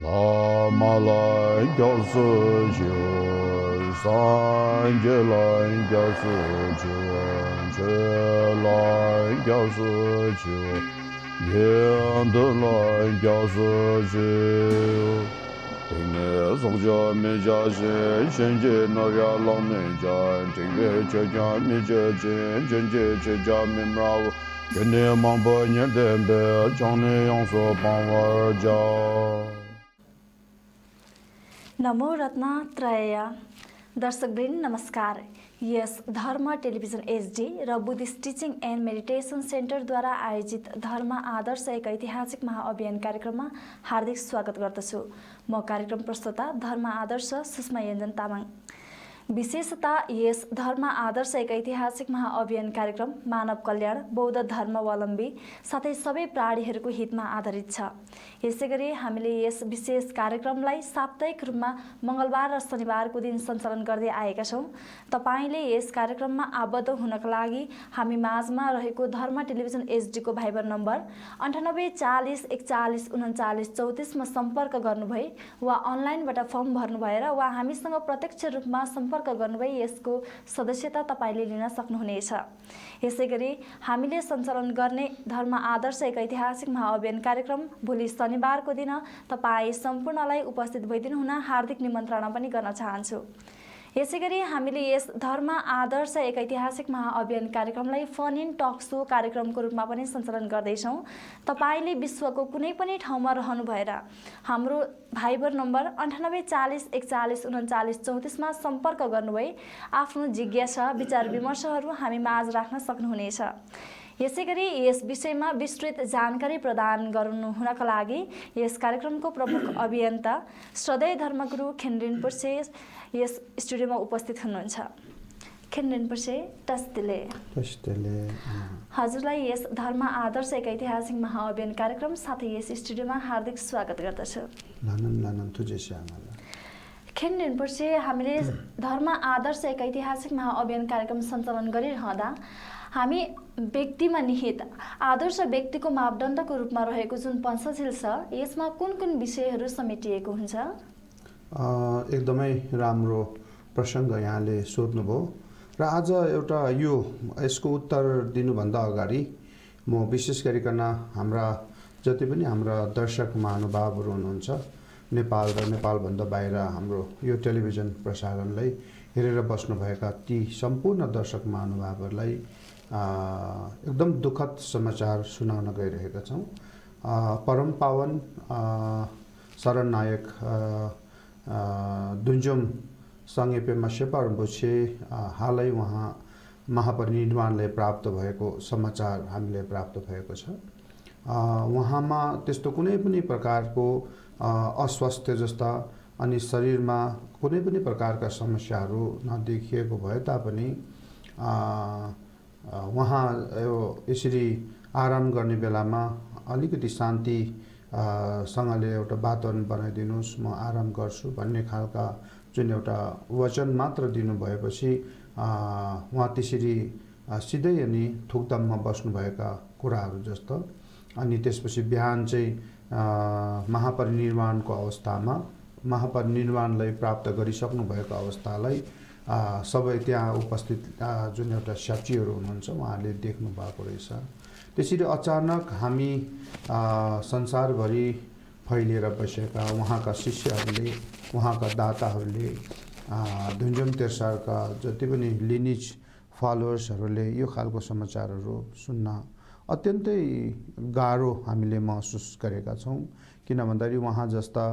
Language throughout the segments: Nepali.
La ma la gyo su ju, san je la gyo su ju, je la gyo su ju, yen de la gyo su ju. Ting ne song jia mi jia xin, xin ji na ria long mi jia, ting ge che jia mi jie jin, jin ji che jia mi rao, yen ne mang bo nian den be, jiang ne yang su bang wa jia. नमो रत्नत्रय दर्शकवृन्द नमस्कार। यस धर्म टेलिभिजन एचडी र बुद्धिस्ट टिचिङ एन्ड मेडिटेसन सेन्टरद्वारा आयोजित धर्म आदर्श एक ऐतिहासिक महाअभियान कार्यक्रममा हार्दिक स्वागत गर्दछु। म कार्यक्रम प्रस्तुता धर्म आदर्श सुषमा योन्जन तामाङ। विशेषता यस धर्म आदर्श एक ऐतिहासिक महाअभियान कार्यक्रम मानव कल्याण, बौद्ध धर्मावलम्बी साथै सबै प्राणीहरूको हितमा आधारित छ। यसैगरी हामीले यस विशेष कार्यक्रमलाई साप्ताहिक रूपमा मंगलबार र शनिबारको दिन सञ्चालन गर्दै आएका छौँ। तपाईले यस कार्यक्रममा आबद्ध हुनका लागि हामी माझमा रहेको धर्म टेलिभिजन एचडीको भाइबर नम्बर 98 40 41 39 34 मा सम्पर्क गर्नुभए वा अनलाइनबाट फर्म भर्नु भएर वा हामीसँग प्रत्यक्ष रूपमा सम्पर्क गर्नुभए यसको सदस्यता तपाईले लिन सक्नुहुनेछ। यसैगरी हामीले सञ्चालन गर्ने धर्म आदर्श एक ऐतिहासिक महाअभियान कार्यक्रम भोलि शनिबारको दिन तपाई सम्पूर्णलाई उपस्थित भइदिनु हुन हार्दिक निमन्त्रणा पनि गर्न चाहन्छु। यसैगरी हामीले यस धर्म आदर्श एक ऐतिहासिक महाअभियान कार्यक्रमलाई फन इन टक सो कार्यक्रमको रूपमा पनि सञ्चालन गर्दैछौँ। तपाईले विश्वको कुनै पनि ठाउँमा रहनु भएर हाम्रो भाइबर नम्बर 98 40 41 39 34 मा सम्पर्क गर्नुभए आफ्नो जिज्ञासा विचार विमर्शहरू हामी माझ राख्न सक्नुहुनेछ। यसैगरी यस विषयमा विस्तृत जानकारी प्रदान गर्नु हुनका लागि यस कार्यक्रमको प्रमुख अभियन्ता श्रद्धेय धर्मगुरु खेन रिम्पोछे यस स्टुडियोमा उपस्थित हुनुहुन्छ। खेन रिम्पोछे टस्तेले हजुरलाई यस धर्म आदर्श एक ऐतिहासिक महाअभियान कार्यक्रम साथै यस स्टुडियोमा हार्दिक स्वागत गर्दछु। खेन रिम्पोछे हामीले धर्म आदर्श एक ऐतिहासिक महाअभियान कार्यक्रम सञ्चालन गरिरहँदा हामी व्यक्तिमा निहित आदर्श व्यक्तिको मापदण्डको रूपमा रहेको जुन पञ्चशील छ यसमा कुन कुन विषयहरू समेटिएको हुन्छ? एकदमै राम्रो प्रसङ्ग यहाँले सोध्नुभयो र आज एउटा यसको उत्तर दिनुभन्दा अगाडि म विशेष गरिकन हाम्रा जति पनि हाम्रा दर्शक महानुभावहरू हुनुहुन्छ नेपाल र नेपालभन्दा बाहिर हाम्रो यो टेलिभिजन प्रसारणलाई हेरेर बस्नुभएका ती सम्पूर्ण दर्शक महानुभावहरूलाई एकदम दुःखद समाचार सुनाउन गइरहेका छौँ। परम पावन शरणनायक दुन्जुम सङ्गेपेमा शेर्पा रिम्पोछे हालै उहाँ महापरिनिर्वाणले प्राप्त भएको समाचार हामीले प्राप्त भएको छ। उहाँमा त्यस्तो कुनै पनि प्रकारको अस्वास्थ्य जस्ता अनि शरीरमा कुनै पनि प्रकारका समस्याहरू नदेखिएको भए तापनि उहाँ यसरी आराम गर्ने बेलामा अलिकति शान्ति सँगले एउटा वातावरण बनाइदिनुहोस्, म आराम गर्छु भन्ने खालका जुन एउटा वचन मात्र दिनु भएपछि उहाँ त्यसरी सिधै अनि थुक्दममा बस्नुभएका कुराहरू जस्तो अनि त्यसपछि बिहान चाहिँ महापरिनिर्वाणको अवस्थामा महापरिनिर्वाणलाई प्राप्त गरिसक्नु भएको अवस्थालाई सबै त्यहाँ उपस्थित जुन एउटा साक्षीहरू हुनुहुन्छ उहाँले देख्नु भएको रहेछ। त्यसरी अचानक हामी संसारभरि फैलिएर बसेका उहाँका शिष्यहरूले उहाँका दाताहरूले दुन्जुम तेर्सारका जति पनि लिनिज फलोवर्सहरूले यो खालको समाचारहरू सुन्न अत्यन्तै गाह्रो हामीले महसुस गरेका छौँ। किन भन्दाखेरि उहाँ जस्ता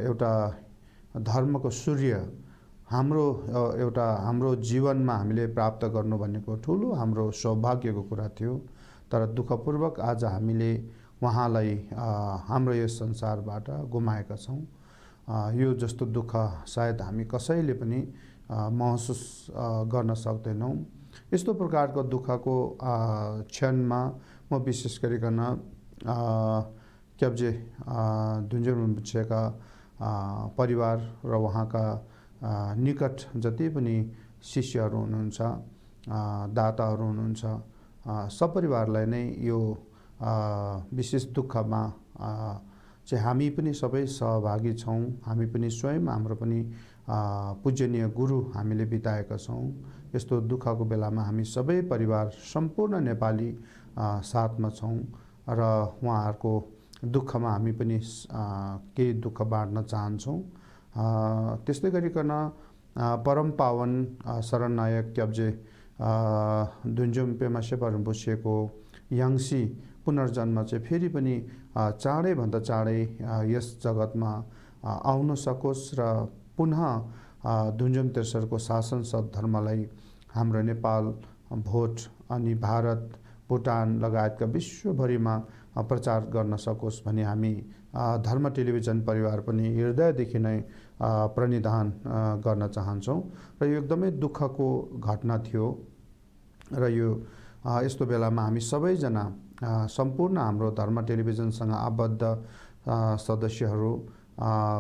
एउटा धर्मको सूर्य हाम्रो जीवनमा हामीले प्राप्त गर्नु भनेको ठुलो हाम्रो सौभाग्यको कुरा थियो। तर दुःखपूर्वक आज हामीले उहाँलाई हाम्रो यस संसारबाट गुमाएका छौँ। यो जस्तो दुःख सायद हामी कसैले पनि महसुस गर्न सक्दैनौँ। यस्तो प्रकारको दुःखको क्षणमा म विशेष गरिकन क्याब्जे दुन्जुम रिम्पोछेका परिवार र उहाँका निकट जति पनि शिष्यहरू हुनुहुन्छ, दाताहरू हुनुहुन्छ, सपरिवारलाई नै यो विशेष दुःखमा चाहिँ हामी पनि सबै सहभागी छौँ। हामी पनि स्वयं हाम्रो पनि पूजनीय गुरु हामीले बिताएका छौँ। यस्तो दुःखको बेलामा हामी सबै परिवार सम्पूर्ण नेपाली साथमा छौँ र उहाँहरूको दुःखमा हामी पनि केही दुःख बाँड्न चाहन्छौँ। त्यस्तै गरिकन परम पावन शरणनायक क्याब्जे दुन्जुम पेमा शेर्पा रिम्पोछेको याङ्सी पुनर्जन्म चाहिँ फेरि पनि चाँडैभन्दा चाँडै यस जगतमा आउन सकोस् र पुनः दुन्जुम तेर्सरको शासन सद्धर्मलाई हाम्रो नेपाल, भोट अनि भारत, भुटान लगायतका विश्वभरिमा प्रचार गर्न सकोस् भनी हामी धर्म टेलिभिजन परिवार पनि हृदयदेखि नै प्रणिधान गर्न चाहन्छौँ। र यो एकदमै दुःखको घटना थियो र यो यस्तो बेलामा हामी सबैजना सम्पूर्ण हाम्रो धर्म टेलिभिजनसँग आबद्ध सदस्यहरू,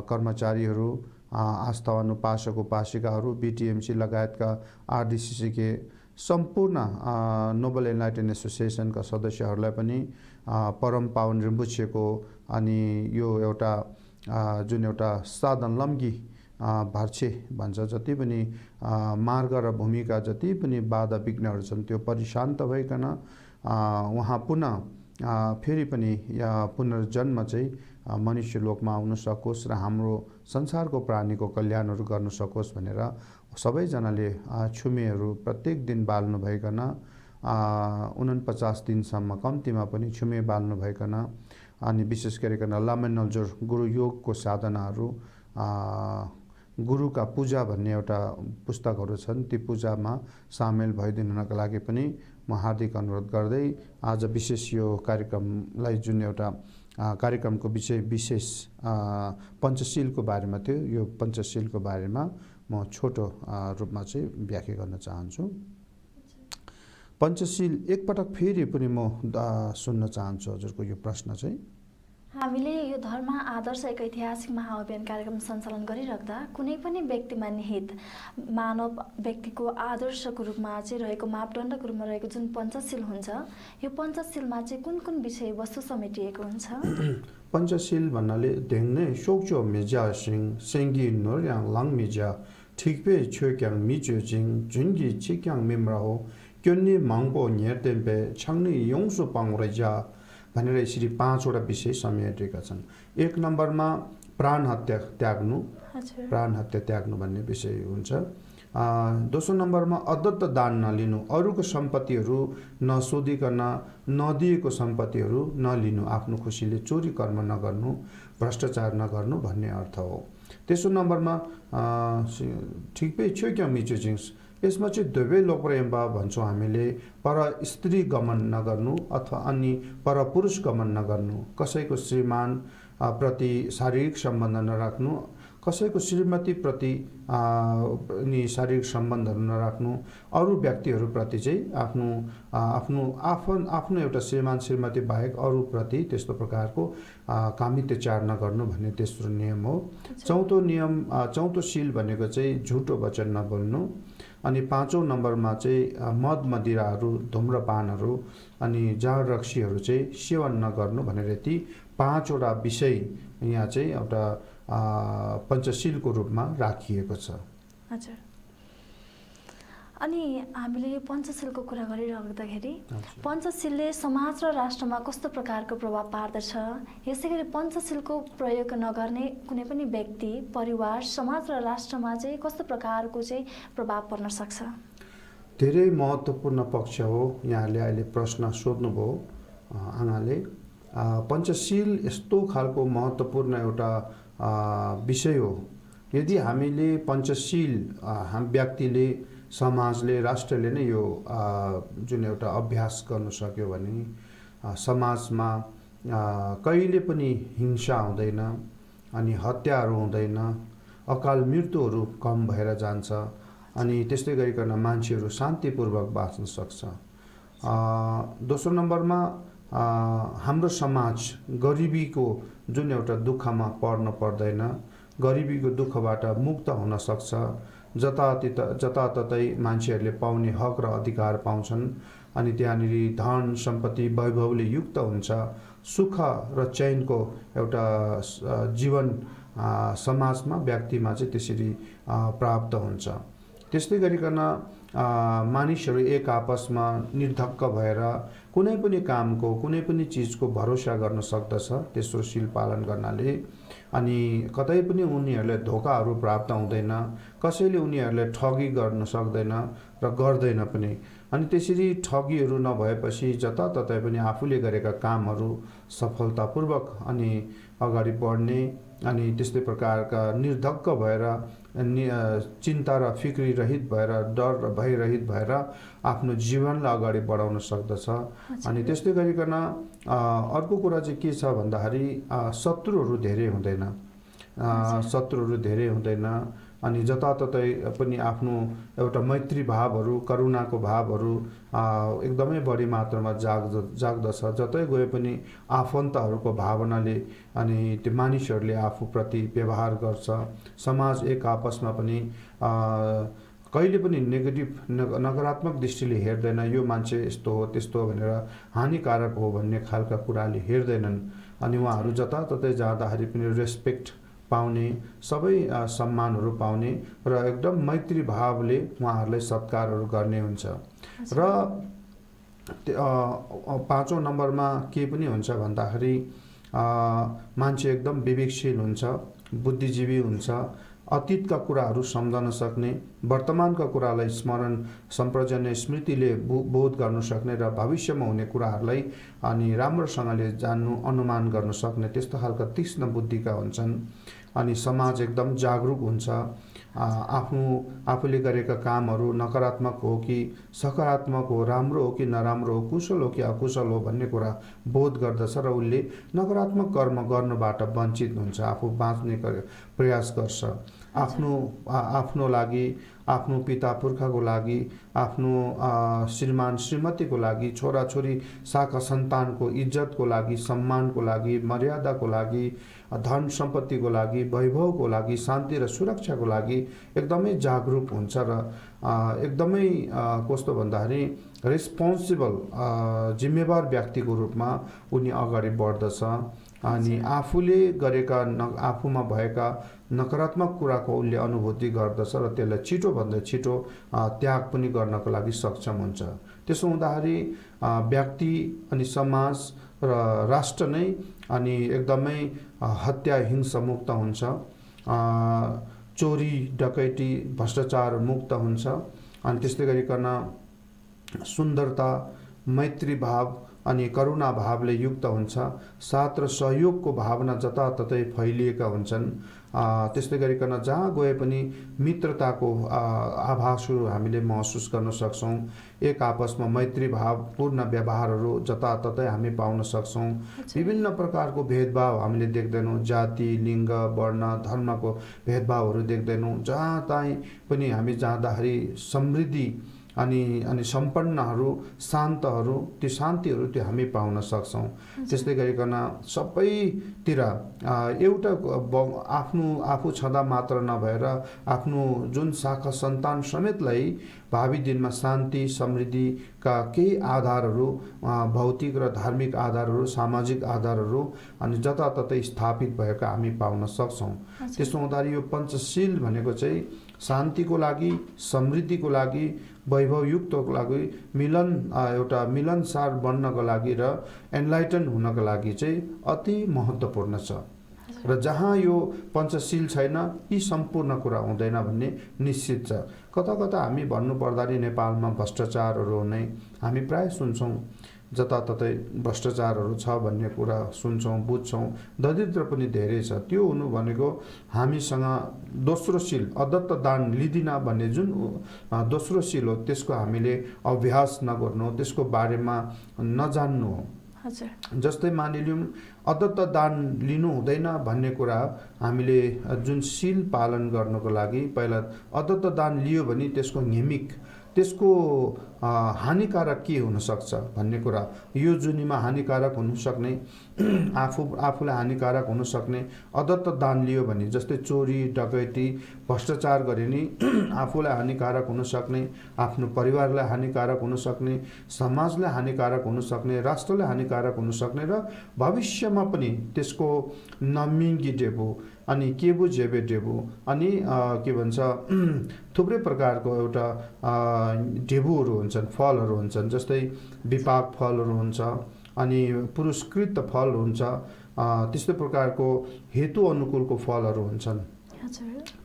कर्मचारीहरू, आस्था अनुपासक उपासिकाहरू, बिटिएमसी लगायतका आरडिसिसीके सम्पूर्ण नोबल एनलाइटेन एसोसिएसनका सदस्यहरूलाई पनि परम पावन रिम्पोछेको अनि यो एउटा जुन एउटा साधन लम्की भर्छे भन्छ, जति पनि मार्ग र भूमिका जति पनि बाधा विघ्नहरू छन् त्यो परिशान्त भइकन उहाँ पुनः फेरि पनि पुनर्जन्म चाहिँ मनुष्य लोकमा आउन सकोस् र हाम्रो संसारको प्राणीको कल्याणहरू गर्न सकोस् भनेर सबैजनाले छुमेहरू प्रत्येक दिन बाल्नु भइकन 49 दिनसम्म कम्तीमा पनि छुमे बाल्नु भइकन अनि विशेष गरिकन लामे नल्जोर गुरु योगको साधनाहरू, गुरुका पूजा भन्ने एउटा पुस्तकहरू छन्, ती पूजामा सामेल भइदिनु हुनका लागि पनि म हार्दिक अनुरोध गर्दै आज विशेष यो कार्यक्रमलाई जुन एउटा कार्यक्रमको विषय विशेष पञ्चशीलको बारेमा थियो, यो पञ्चशीलको बारेमा म छोटो रूपमा चाहिँ व्याख्या गर्न चाहन्छु। पञ्चशील एकपटक फेरि पनि म सुन्न चाहन्छु हजुरको यो प्रश्न चाहिँ। हामीले यो धर्म आदर्श एक ऐतिहासिक महाअभियान कार्यक्रम सञ्चालन गरिराख्दा कुनै पनि व्यक्तिमा निहित मानव व्यक्तिको आदर्शको रूपमा चाहिँ रहेको मापदण्डको रूपमा रहेको जुन पञ्चशील हुन्छ, यो पञ्चशीलमा चाहिँ कुन कुन विषयवस्तु समेटिएको हुन्छ? पञ्चशील भन्नाले देख्ने सोक्चो मिजा सिङ सेङ्गी नोर्याङ लाङ मिजा ठिकपे छ्योक्याङ मिच्योजिङ जुङ्गी चिक्याङ मिम्रा हो क्योन्नी माङ्पो न्यातेम्पे छाङ्नी योङ्सु पाङ्रेजा भनेर यसरी 5 वटा विषय समेटेका छन्। 1 नम्बरमा प्राण हत्या त्याग्नु, प्राण हत्या त्याग्नु भन्ने विषय हुन्छ। दोस्रो नम्बरमा अदत्त दान नलिनु, अरूको सम्पत्तिहरू नसोधिकन नदिएको सम्पत्तिहरू नलिनु, आफ्नो खुसीले चोरी कर्म नगर्नु, भ्रष्टाचार नगर्नु भन्ने अर्थ हो। तेस्रो नम्बरमा ठिकै छ्यो क्या मिचुजिङ्स, यसमा चाहिँ दुवै लोकप्रेमबा भन्छौँ हामीले, पर स्त्री गमन नगर्नु अथवा अनि पर पुरुष गमन नगर्नु, कसैको श्रीमान प्रति शारीरिक सम्बन्ध नराख्नु, कसैको श्रीमती प्रति नि शारीरिक सम्बन्धहरू नराख्नु, अरू व्यक्तिहरूप्रति चाहिँ आफ्नो एउटा श्रीमान श्रीमती बाहेक अरूप्रति त्यस्तो प्रकारको कामित्याचार नगर्नु भन्ने तेस्रो नियम हो। चौथो शील भनेको चाहिँ झुटो वचन नबोल्नु। अनि 5औं नम्बरमा चाहिँ मद मदिराहरू, धुम्रपानहरू अनि जाँड रक्सीहरू चाहिँ सेवन नगर्नु भनेर यति 5 वटा विषय यहाँ चाहिँ एउटा पञ्चशीलको रूपमा राखिएको छ। हजुर। अनि हामीले यो पञ्चशीलको कुरा गरिराख्दाखेरि पञ्चशीलले समाज र राष्ट्रमा कस्तो प्रकारको प्रभाव पार्दछ, यसैगरी पञ्चशीलको प्रयोग नगर्ने कुनै पनि व्यक्ति, परिवार, समाज र राष्ट्रमा चाहिँ कस्तो प्रकारको चाहिँ प्रभाव पर्न सक्छ? धेरै महत्त्वपूर्ण पक्ष हो। यहाँले अहिले प्रश्न सोध्नुभयो आँगाले। पञ्चशील यस्तो खालको महत्त्वपूर्ण एउटा विषय हो। यदि हामीले पञ्चशील व्यक्तिले, समाजले, राष्ट्रले नै यो जुन एउटा अभ्यास गर्न सक्यो भने समाजमा कहिले पनि हिंसा हुँदैन, अनि हत्याहरू हुँदैन, अकाल मृत्युहरू कम भएर जान्छ, अनि त्यस्तै गरिकन मान्छेहरू शान्तिपूर्वक बाँच्न सक्छ। दोस्रो नम्बरमा हाम्रो समाज गरिबीको जुन एउटा दुःखमा पर्न पर्दैन, गरिबीको दुःखबाट मुक्त हुन सक्छ। जताततै मान्छेहरूले पाउने हक र अधिकार पाउँछन्, अनि त्यहाँनिर धन सम्पत्ति वैभवले युक्त हुन्छ। सुख र चैनको एउटा जीवन समाजमा व्यक्तिमा चाहिँ त्यसरी प्राप्त हुन्छ। त्यस्तै गरिकन मानिसहरू एक आपसमा निर्धक्क भएर कुनै पनि कामको कुनै पनि चिजको भरोसा गर्न सक्दछ तेस्रो शील पालन गर्नाले। अनि कतै पनि उनीहरूले धोकाहरू प्राप्त हुँदैन, कसैले उनीहरूलाई ठगी गर्न सक्दैन र गर्दैन पनि। अनि त्यसरी ठगीहरू नभएपछि जताततै पनि आफूले गरेका कामहरू सफलतापूर्वक अनि अगाडि बढ्ने अनि त्यस्तै प्रकारका निर्धक्क भएर चिन्ता र फिक्री रहित भएर डर र भयरहित भएर आफ्नो जीवनलाई अगाडि बढाउन सक्दछ। अनि त्यस्तै गरिकन अर्को कुरा चाहिँ के छ भन्दाखेरि शत्रुहरू धेरै हुँदैन, शत्रुहरू धेरै हुँदैन। अनि जताततै पनि आफ्नो एउटा मैत्री भावहरू करुणाको भावहरू एकदमै बढी मात्रामा जाग्दछ। जतै गए पनि आफन्तहरूको भावनाले अनि त्यो मानिसहरूले आफूप्रति व्यवहार गर्छ। समाज एक आपसमा पनि कहिले पनि नेगेटिभ नकारात्मक दृष्टिले हेर्दैन, यो मान्छे यस्तो हो त्यस्तो हो भनेर हानिकारक हो भन्ने खालका कुराले हेर्दैनन्। अनि उहाँहरू जताततै जाँदाखेरि पनि रेस्पेक्ट पाउने, सबै सम्मानहरू पाउने र एकदम मैत्री भावले उहाँहरूलाई सत्कारहरू गर्ने हुन्छ। र पाँचौं नम्बरमा के पनि हुन्छ भन्दाखेरि मान्छे एकदम विवेकशील हुन्छ, बुद्धिजीवी हुन्छ, अतीतका कुराहरू सम्झन सक्ने, वर्तमानका कुरालाई स्मरण सम्प्रजन्य स्मृतिले बोध गर्न सक्ने र भविष्यमा हुने कुराहरूलाई अनि राम्रोसँगले जान्नु अनुमान गर्न सक्ने त्यस्तो खालका तीक्ष्ण बुद्धिका हुन्छन्। अनि समाज एकदम जागरुक हुन्छ। आफूले गरेका कामहरू नकारात्मक हो कि सकारात्मक हो, राम्रो हो कि नराम्रो हो, कुशल हो कि अकुशल हो भन्ने कुरा बोध गर्दछ र उसले नकारात्मक कर्म गर्नबाट वञ्चित हुन्छ, आफू बाँच्ने प्रयास गर्छ। आफ्नो लागि, आफ्नो पिता पुर्खाको लागि, आफ्नो श्रीमान श्रीमतीको लागि, छोराछोरी शाखा सन्तानको इज्जतको लागि, सम्मानको लागि, मर्यादाको लागि, धन सम्पत्तिको लागि, वैभवको लागि, शान्ति र सुरक्षाको लागि एकदमै जागरुक हुन्छ र एकदमै कस्तो भन्दाखेरि रेस्पोन्सिबल जिम्मेवार व्यक्तिको रूपमा उनी अगाडि बढ्दछ। अनि आफूले गरेका आफूमा भएका नकारात्मक कुराको उसले अनुभूति गर्दछ र त्यसलाई छिटोभन्दा छिटो त्याग पनि गर्नको लागि सक्षम हुन्छ। त्यसो हुँदाखेरि व्यक्ति अनि समाज र राष्ट्र नै अनि एकदमै हत्या हिंसा मुक्त हुन्छ, चोरी डकैती भ्रष्टाचार मुक्त हुन्छ। अनि त्यस्तै गरिकन सुन्दरता, मैत्री भाव अनि करुणा भावले युक्त हुन्छ। साथ र सहयोगको भावना जताततै फैलिएका हुन्छन्। त्यस्तै गरिकन जहाँ गए पनि मित्रताको आभासहरू हामीले महसुस गर्न सक्छौँ। एक आपसमा मैत्री भावपूर्ण व्यवहारहरू जताततै हामी पाउन सक्छौँ। विभिन्न प्रकारको भेदभाव हामीले देख्दैनौँ, जाति, लिङ्ग, वर्ण, धर्मको भेदभावहरू देख्दैनौँ। जहाँ तहीँ पनि हामी जाँदाखेरि समृद्धि अनि सम्पन्नहरू, शान्तहरू, त्यो शान्तिहरू त्यो हामी पाउन सक्छौँ। त्यस्तै गरिकन सबैतिर एउटा आफू छँदा मात्र नभएर आफ्नो जुन शाखा सन्तान समेतलाई भावी दिनमा शान्ति समृद्धिका केही आधारहरू, भौतिक र धार्मिक आधारहरू, सामाजिक आधारहरू अनि जताततै स्थापित भएका हामी पाउन सक्छौँ। त्यसो हुँदाखेरि यो पञ्चशील भनेको चाहिँ शान्तिको लागि, समृद्धिको लागि, वैभवयुक्तको लागि, एउटा मिलनसार बन्नको लागि र एनलाइटन हुनको लागि चाहिँ अति महत्त्वपूर्ण छ। र जहाँ यो पञ्चशील छैन यी सम्पूर्ण कुरा हुँदैन भन्ने निश्चित छ। कता कता हामी भन्नुपर्दाखेरि नेपालमा भ्रष्टाचारहरू हुने हामी प्राय सुन्छौँ, जताततै भ्रष्टाचारहरू छ भन्ने कुरा सुन्छौँ, बुझ्छौँ। दरिद्र पनि धेरै छ। त्यो हुनु भनेको हामीसँग दोस्रो शील अदत्त दान लिदिन भन्ने जुन दोस्रो शील हो त्यसको हामीले अभ्यास नगर्नु, त्यसको बारेमा नजान्नु हो। जस्तै मानिलिउँ अदत्त दान लिनु हुँदैन भन्ने कुरा हामीले जुन शील पालन गर्नको लागि पहिला अदत्त दान लियो भने त्यसको नियमिक त्यसको हानिकारक के हुनसक्छ भन्ने कुरा, यो जुनीमा हानिकारक हुनसक्ने, आफूलाई हानिकारक हुनसक्ने अदत्त दान लियो भने, जस्तै चोरी डकैती भ्रष्टाचार गरे नि आफूलाई हानिकारक हुनसक्ने, आफ्नो परिवारलाई हानिकारक हुनसक्ने, समाजलाई हानिकारक हुनसक्ने, राष्ट्रलाई हानिकारक हुनसक्ने र भविष्यमा पनि त्यसको नमिङ्गी डेबु अनि केबु जेबे डेबु अनि के भन्छ थुप्रै प्रकारको एउटा डेबुहरू हुन्छन्, फलहरू हुन्छन्, जस्तै विपाक फलहरू हुन्छ अनि पुरस्कृत फल हुन्छ, त्यस्तै प्रकारको हेतु अनुकूलको फलहरू हुन्छन्।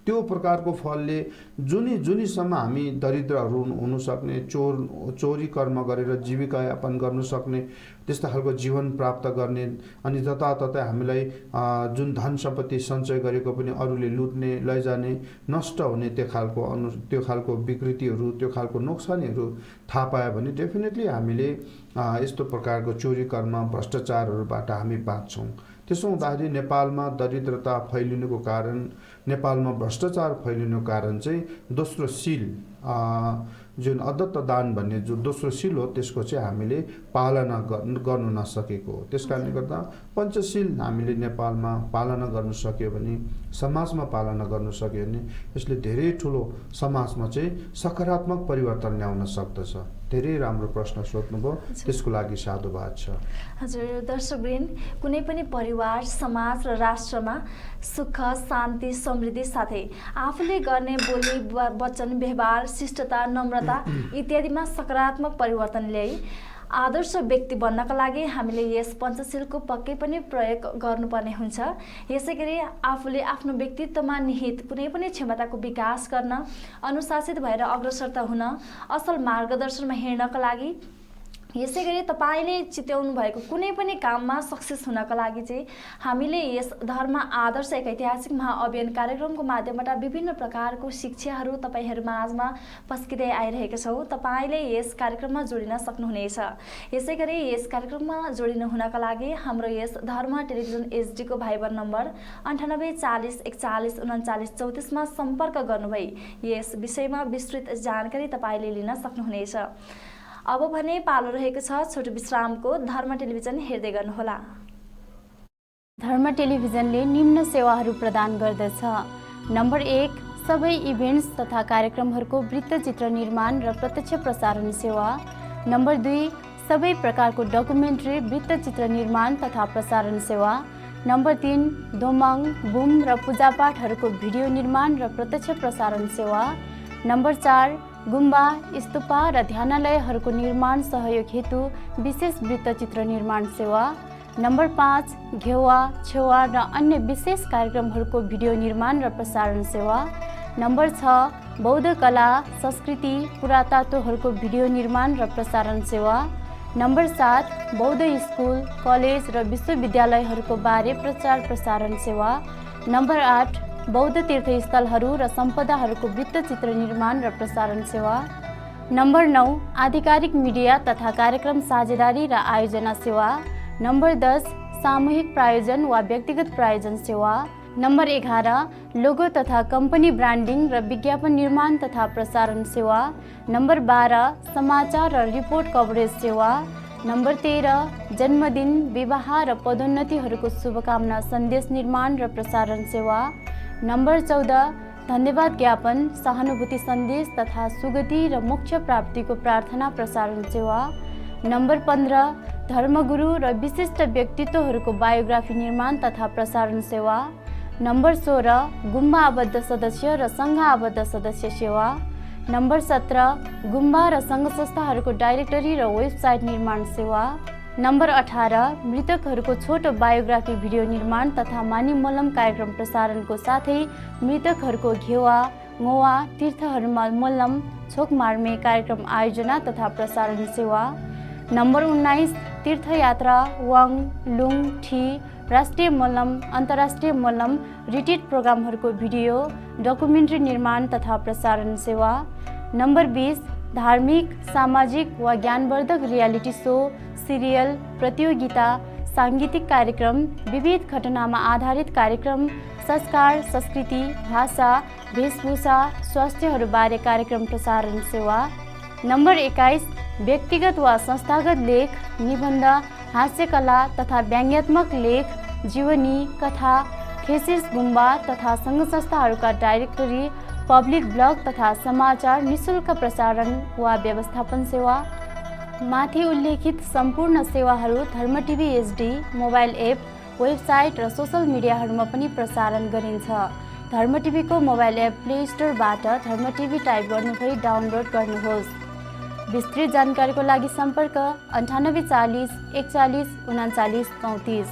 त्यो प्रकारको फलले जुनीसम्म हामी दरिद्रहरू हुनु सक्ने, चोरी कर्म गरेर जीविका यापन गर्नु सक्ने, त्यस्तो खालको जीवन प्राप्त गर्ने अनि जताततै हामीलाई जुन धन सम्पत्ति सञ्चय गरेको पनि अरूले लुट्ने, लैजाने, नष्ट हुने त्यो खालको विकृतिहरू, त्यो खालको नोक्सानीहरू थाहा पायो भने डेफिनेटली हामीले यस्तो प्रकारको चोरी कर्म भ्रष्टाचारहरूबाट हामी बाँच्छौँ। त्यसो हुँदाखेरि नेपालमा दरिद्रता फैलिनुको कारण, नेपालमा भ्रष्टाचार फैलिनुको कारण चाहिँ दोस्रो सिल जुन अदत्त दान भन्ने जो दोस्रो सिल हो त्यसको चाहिँ हामीले पालना गर्नु नसकेको हो। त्यस कारणले गर्दा पञ्चशील हामीले नेपालमा पालना गर्न सक्यो भने, समाजमा पालना गर्न सक्यो भने यसले धेरै ठुलो समाजमा चाहिँ सकारात्मक परिवर्तन ल्याउन सक्दछ। धेरै राम्रो प्रश्न सोध्नुभयो, त्यसको लागि साधुवाद छ। हजुर दर्शकवृन्द, कुनै पनि परिवार, समाज र राष्ट्रमा सुख, शान्ति, समृद्धि साथै आफूले गर्ने बोली, वचन, व्यवहार, शिष्टता, नम्रता इत्यादिमा सकारात्मक परिवर्तन ल्याई आदर्श व्यक्ति बन्नका लागि हामीले यस पञ्चशीलको पक्कै पनि प्रयोग गर्नुपर्ने हुन्छ। यसैगरी आफूले आफ्नो व्यक्तित्वमा निहित कुनै पनि क्षमताको विकास गर्न, अनुशासित भएर अग्रसर हुन, असल मार्गदर्शनमा हिँड्नका लागि, यसैगरी तपाईँले चित्याउनु भएको कुनै पनि काममा सक्सेस हुनका लागि चाहिँ हामीले यस धर्म आदर्श एक ऐतिहासिक महाअभियान कार्यक्रमको माध्यमबाट विभिन्न प्रकारको शिक्षाहरू तपाईँहरू माझमा पस्किँदै आइरहेका छौँ। तपाईँले यस कार्यक्रममा जोडिन सक्नुहुनेछ। यसैगरी यस कार्यक्रममा जोडिनु हुनका लागि हाम्रो यस धर्म टेलिभिजन एचडीको भाइबर नम्बर 98 40 41 39 34मा सम्पर्क गर्नुभई यस विषयमा विस्तृत जानकारी तपाईँले लिन सक्नुहुनेछ। अब भने पालो रहेको छ छोटो विश्रामको। धर्म टेलिभिजन हेर्दै गर्नुहोला। धर्म टेलिभिजनले निम्न सेवाहरू प्रदान गर्दछ। नम्बर 1, सबै इभेन्ट्स तथा कार्यक्रमहरूको वृत्तचित्र निर्माण र प्रत्यक्ष प्रसारण सेवा। नम्बर 2, सबै प्रकारको डकुमेन्ट्री वृत्तचित्र निर्माण तथा प्रसारण सेवा। नम्बर 3, दोमङ, बुम र पूजापाठहरूको भिडियो निर्माण र प्रत्यक्ष प्रसारण सेवा। नम्बर 4, गुम्बा, स्तूपा र ध्यानालयहरूको निर्माण सहयोग हेतु विशेष वृत्तचित्र निर्माण सेवा। नम्बर 5, घेवा, छेवा र अन्य विशेष कार्यक्रमहरूको भिडियो निर्माण र प्रसारण सेवा। नम्बर 6, बौद्ध कला, संस्कृति, पुरातत्वहरूको भिडियो निर्माण र प्रसारण सेवा। नम्बर 7, बौद्ध स्कुल, कलेज र विश्वविद्यालयहरूको बारे प्रचार प्रसारण सेवा। नम्बर 8, बौद्ध तीर्थस्थलहरू र सम्पदाहरूको वृत्तचित्र निर्माण र प्रसारण सेवा। नम्बर 9, आधिकारिक मिडिया तथा कार्यक्रम साझेदारी र आयोजना सेवा। नम्बर 10, सामूहिक प्रायोजन वा व्यक्तिगत प्रायोजन सेवा। नम्बर 11, लोगो तथा कम्पनी ब्रान्डिङ र विज्ञापन निर्माण तथा प्रसारण सेवा। नम्बर 12, समाचार र रिपोर्ट कभरेज सेवा। नम्बर 13, जन्मदिन, विवाह र पदोन्नतिहरूको शुभकामना सन्देश निर्माण र प्रसारण सेवा। नम्बर 14, धन्यवाद ज्ञापन, सहानुभूति सन्देश तथा सुगति र मोक्ष प्राप्तिको प्रार्थना प्रसारण सेवा। नम्बर 15, धर्मगुरु र विशिष्ट व्यक्तित्वहरूको बायोग्राफी निर्माण तथा प्रसारण सेवा। नम्बर 16, गुम्बा आबद्ध सदस्य र सङ्घ आबद्ध सदस्य सेवा। नम्बर 17, गुम्बा र सङ्घ संस्थाहरूको डाइरेक्टरी र वेबसाइट निर्माण सेवा। नम्बर 18, मृतकहरूको छोटो बायोग्राफी भिडियो निर्माण तथा मानिमल्लम कार्यक्रम प्रसारणको साथै मृतकहरूको घेवा, गोवा, तीर्थहरूमा मल्लम, छोकमार्मे कार्यक्रम आयोजना तथा प्रसारण सेवा। नम्बर 19, तीर्थयात्रा, वाङ, लुङ, ठी, राष्ट्रिय मल्लम, अन्तर्राष्ट्रिय मल्लम, रिट्रिट प्रोग्रामहरूको भिडियो, डकुमेन्ट्री निर्माण तथा प्रसारण सेवा। नम्बर 20, धार्मिक, सामाजिक वा ज्ञानवर्धक रियालिटी सो, सिरियल, प्रतियोगिता, साङ्गीतिक कार्यक्रम, विविध घटनामा आधारित कार्यक्रम, संस्कार, संस्कृति, भाषा, वेशभूषा, स्वास्थ्यहरूबारे कार्यक्रम प्रसारण सेवा। नम्बर 21 व्यक्तिगत वा संस्थागत लेख, निबन्ध, हास्यकला तथा व्यङ्ग्यात्मक लेख, जीवनी, कथा, थेसिस, गुम्बा तथा सङ्घ संस्थाहरूका डाइरेक्टरी, पब्लिक ब्लग तथा समाचार, निःशुल्क प्रसारण वा व्यवस्थापन सेवा। माथि उल्लेखित सम्पूर्ण सेवाहरू धर्म TV HD mobile app, website र सोसल मिडियाहरूमा पनि प्रसारण गरिन्छ। धर्म टिभीको मोबाइल एप प्ले स्टोरबाट धर्म टिभी टाइप गर्नुभई डाउनलोड गर्नुहोस्। विस्तृत जानकारीको लागि सम्पर्क 9840 41 39 34,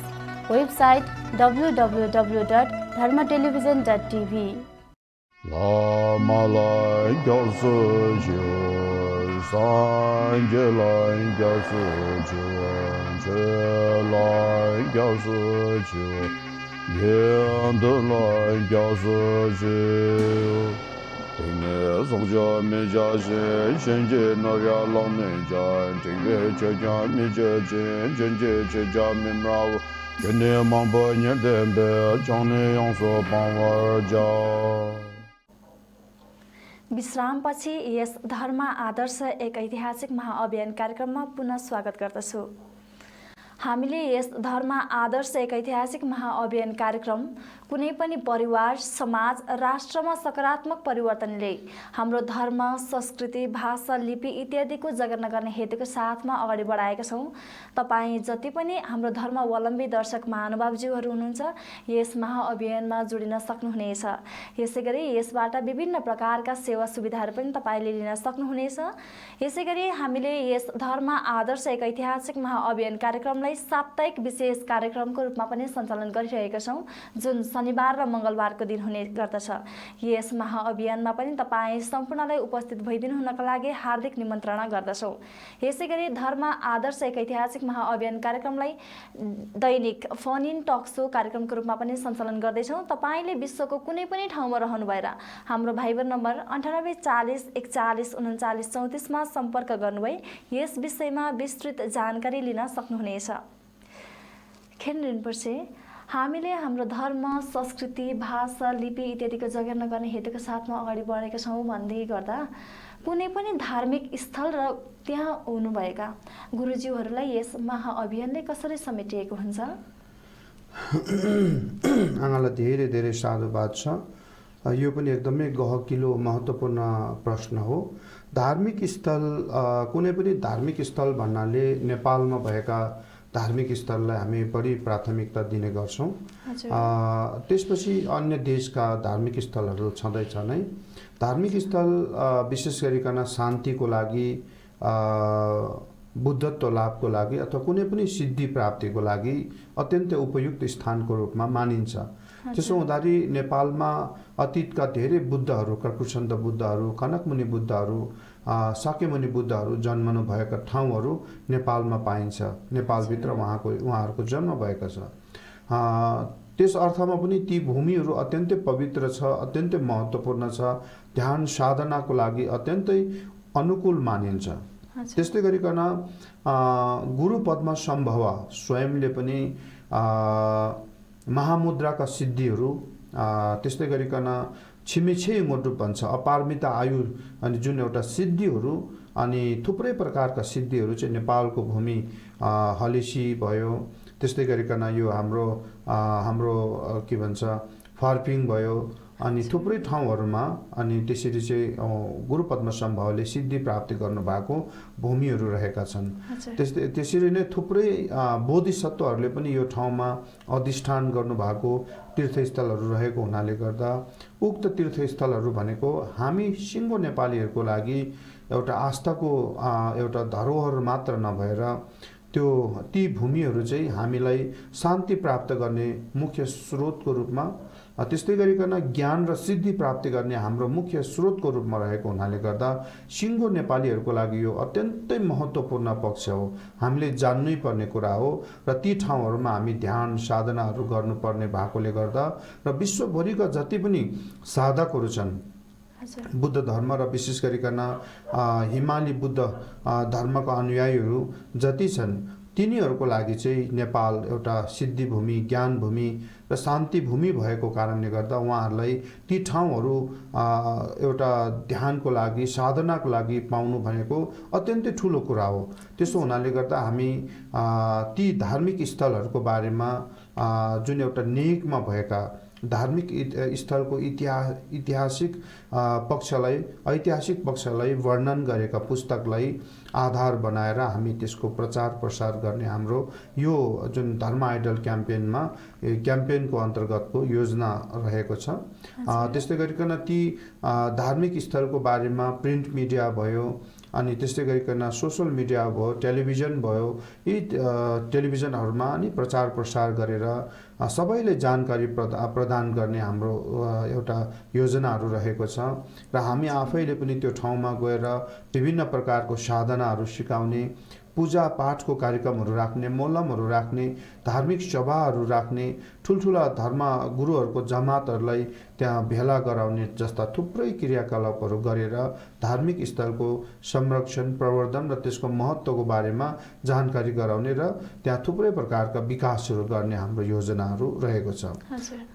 वेबसाइट www.dharmatelevision.tv। 拉玛来教四九，三节来教四九，这来教四九，天的来教四九。听了宋家没家先，先接那家老没家，听了这家没家先，先接这家没毛。今天忙不年天白，将你用手帮我家。विश्रामपछि यस धर्म आदर्श एक ऐतिहासिक महाअभियान कार्यक्रममा पुनः स्वागत गर्दछु। हामीले यस धर्म आदर्श एक ऐतिहासिक महाअभियान कार्यक्रम कुनै पनि परिवार, समाज, राष्ट्रमा सकारात्मक परिवर्तन ल्याई हाम्रो धर्म, संस्कृति, भाषा, लिपि इत्यादिको जगेर्ना गर्ने हेतुको साथमा अगाडि बढाएका छौँ। तपाईँ जति पनि हाम्रो धर्मावलम्बी दर्शक महानुभावज्यूहरू हुनुहुन्छ, यस महाअभियानमा जोडिन सक्नुहुनेछ। यसैगरी यसबाट विभिन्न प्रकारका सेवा सुविधाहरू पनि तपाईँले लिन सक्नुहुनेछ। यसैगरी हामीले यस धर्म आदर्श एक ऐतिहासिक महाअभियान कार्यक्रमलाई साप्ताहिक विशेष कार्यक्रमको रूपमा पनि सञ्चालन गरिरहेका छौँ, जुन शनिबार र मङ्गलबारको दिन हुने गर्दछ। यस महाअभियानमा पनि तपाईँ सम्पूर्णलाई उपस्थित भइदिनु हुनका लागि हार्दिक निमन्त्रणा गर्दछौँ। यसैगरी धर्म आदर्श एक ऐतिहासिक महाअभियान कार्यक्रमलाई दैनिक फोन इन टक सो कार्यक्रमको रूपमा पनि सञ्चालन गर्दैछौँ। तपाईँले विश्वको कुनै पनि ठाउँमा रहनु भएर हाम्रो भाइबर नम्बर 98 40 41 39 34 मा सम्पर्क गर्नुभई यस विषयमा विस्तृत जानकारी लिन सक्नुहुनेछ। खेल्नुपर्छ हामीले हाम्रो धर्म, संस्कृति, भाषा, लिपि इत्यादिको जगेर्ना गर्ने हेतुको साथमा अगाडि बढेका छौँ भन्दै गर्दा कुनै पनि धार्मिक स्थल र त्यहाँ हुनुभएका गुरुज्यूहरूलाई यस महाअभियानले कसरी समेटिएको हुन्छ? आँगालाई धेरै धेरै साधुवाद छ। यो पनि एकदमै गहकिलो महत्त्वपूर्ण प्रश्न हो। धार्मिक स्थल, कुनै पनि धार्मिक स्थल भन्नाले नेपालमा भएका धार्मिक स्थललाई हामी बढी प्राथमिकता दिने गर्छौँ। त्यसपछि अन्य देशका धार्मिक स्थलहरू छँदैछ नै। धार्मिक स्थल विशेष गरिकन शान्तिको लागि, बुद्धत्व लाभको लागि अथवा कुनै पनि सिद्धि प्राप्तिको लागि अत्यन्तै उपयुक्त स्थानको रूपमा मानिन्छ। त्यसो हुँदाखेरि नेपालमा अतीतका धेरै बुद्धहरू, ककुसन्त बुद्धहरू, कनकमुनि बुद्धहरू, साकेमुनि बुद्धहरू जन्मनु भएका ठाउँहरू नेपालमा पाइन्छ। नेपालभित्र उहाँहरूको जन्म भएको छ। त्यस अर्थमा पनि ती भूमिहरू अत्यन्तै पवित्र छ, अत्यन्तै महत्त्वपूर्ण छ, ध्यान साधनाको लागि अत्यन्तै अनुकूल मानिन्छ। त्यस्तै गरिकन गुरु पद्म सम्भव स्वयंले पनि महामुद्राका सिद्धिहरू, त्यस्तै गरिकन छिमेछे मोटु भन्छ अपारमिता आयु, अनि जुन एउटा सिद्धिहरू अनि थुप्रै प्रकारका सिद्धिहरू चाहिँ नेपालको भूमि हलेसी भयो, त्यस्तै गरिकन यो हाम्रो के भन्छ फर्पिङ भयो, अनि थुप्रै ठाउँहरूमा अनि त्यसरी चाहिँ गुरु पद्म सम्भवले सिद्धि प्राप्ति गर्नुभएको भूमिहरू रहेका छन्। त्यसरी नै थुप्रै बोधिसत्वहरूले पनि यो ठाउँमा अधिष्ठान गर्नुभएको तीर्थस्थलहरू रहेको हुनाले गर्दा उक्त तीर्थस्थलहरू भनेको हामी सिङ्गो नेपालीहरूको लागि एउटा आस्थाको एउटा धरोहर मात्र नभएर ती भूमिहरू चाहिँ हामीलाई शान्ति प्राप्त गर्ने मुख्य स्रोतको रूपमा, त्यस्तै गरिकन ज्ञान र सिद्धि प्राप्ति गर्ने हाम्रो मुख्य स्रोतको रूपमा रहेको हुनाले गर्दा सिङ्गो नेपालीहरूको लागि यो अत्यन्तै महत्त्वपूर्ण पक्ष हो, हामीले जान्नै पर्ने कुरा हो। र ती ठाउँहरूमा हामी ध्यान साधनाहरू गर्नुपर्ने भएकोले गर्दा र विश्वभरिका जति पनि साधकहरू छन् बुद्ध धर्म र विशेष गरिकन हिमाली बुद्ध धर्मका अनुयायीहरू जति छन् तिनीहरूको लागि चाहिँ नेपाल एउटा सिद्धिभूमि, ज्ञानभूमि र शान्तिभूमि भएको कारणले गर्दा उहाँहरूलाई ती ठाउँहरू एउटा ध्यानको लागि, साधनाको लागि पाउनु भनेको अत्यन्तै ठुलो कुरा हो। त्यसो हुनाले गर्दा हामी ती धार्मिक स्थलहरूको बारेमा जुन एउटा नेकमा भएका धार्मिक स्थलको ऐतिहासिक पक्षलाई वर्णन गरेका पुस्तकलाई आधार बनाएर हामी त्यसको प्रचार प्रसार गर्ने हाम्रो यो जुन धर्म आइडल क्याम्पेनको अन्तर्गतको योजना रहेको छ। त्यस्तै गरिकन ती धार्मिक स्थलको बारेमा प्रिन्ट मिडिया भयो, अनि त्यस्तै गरिकन सोसल मिडिया भयो, टेलिभिजन भयो, यी टेलिभिजनहरूमा अनि प्रचार प्रसार गरेर सबैले जानकारी प्रदान गर्ने हाम्रो एउटा योजनाहरू रहेको छ। र हामी आफैले पनि त्यो ठाउँमा गएर विभिन्न प्रकारको साधनाहरू सिकाउने, पूजा पाठको कार्यक्रमहरू राख्ने, मोलमहरू राख्ने, धार्मिक सभाहरू राख्ने, ठुल्ठुला धर्म गुरुहरूको जमातहरूलाई त्यहाँ भेला गराउने जस्ता थुप्रै क्रियाकलापहरू गरेर धार्मिक स्थलको संरक्षण, प्रवर्धन र त्यसको महत्त्वको बारेमा जानकारी गराउने र त्यहाँ थुप्रै प्रकारका विकासहरू गर्ने हाम्रो योजनाहरू रहेको छ।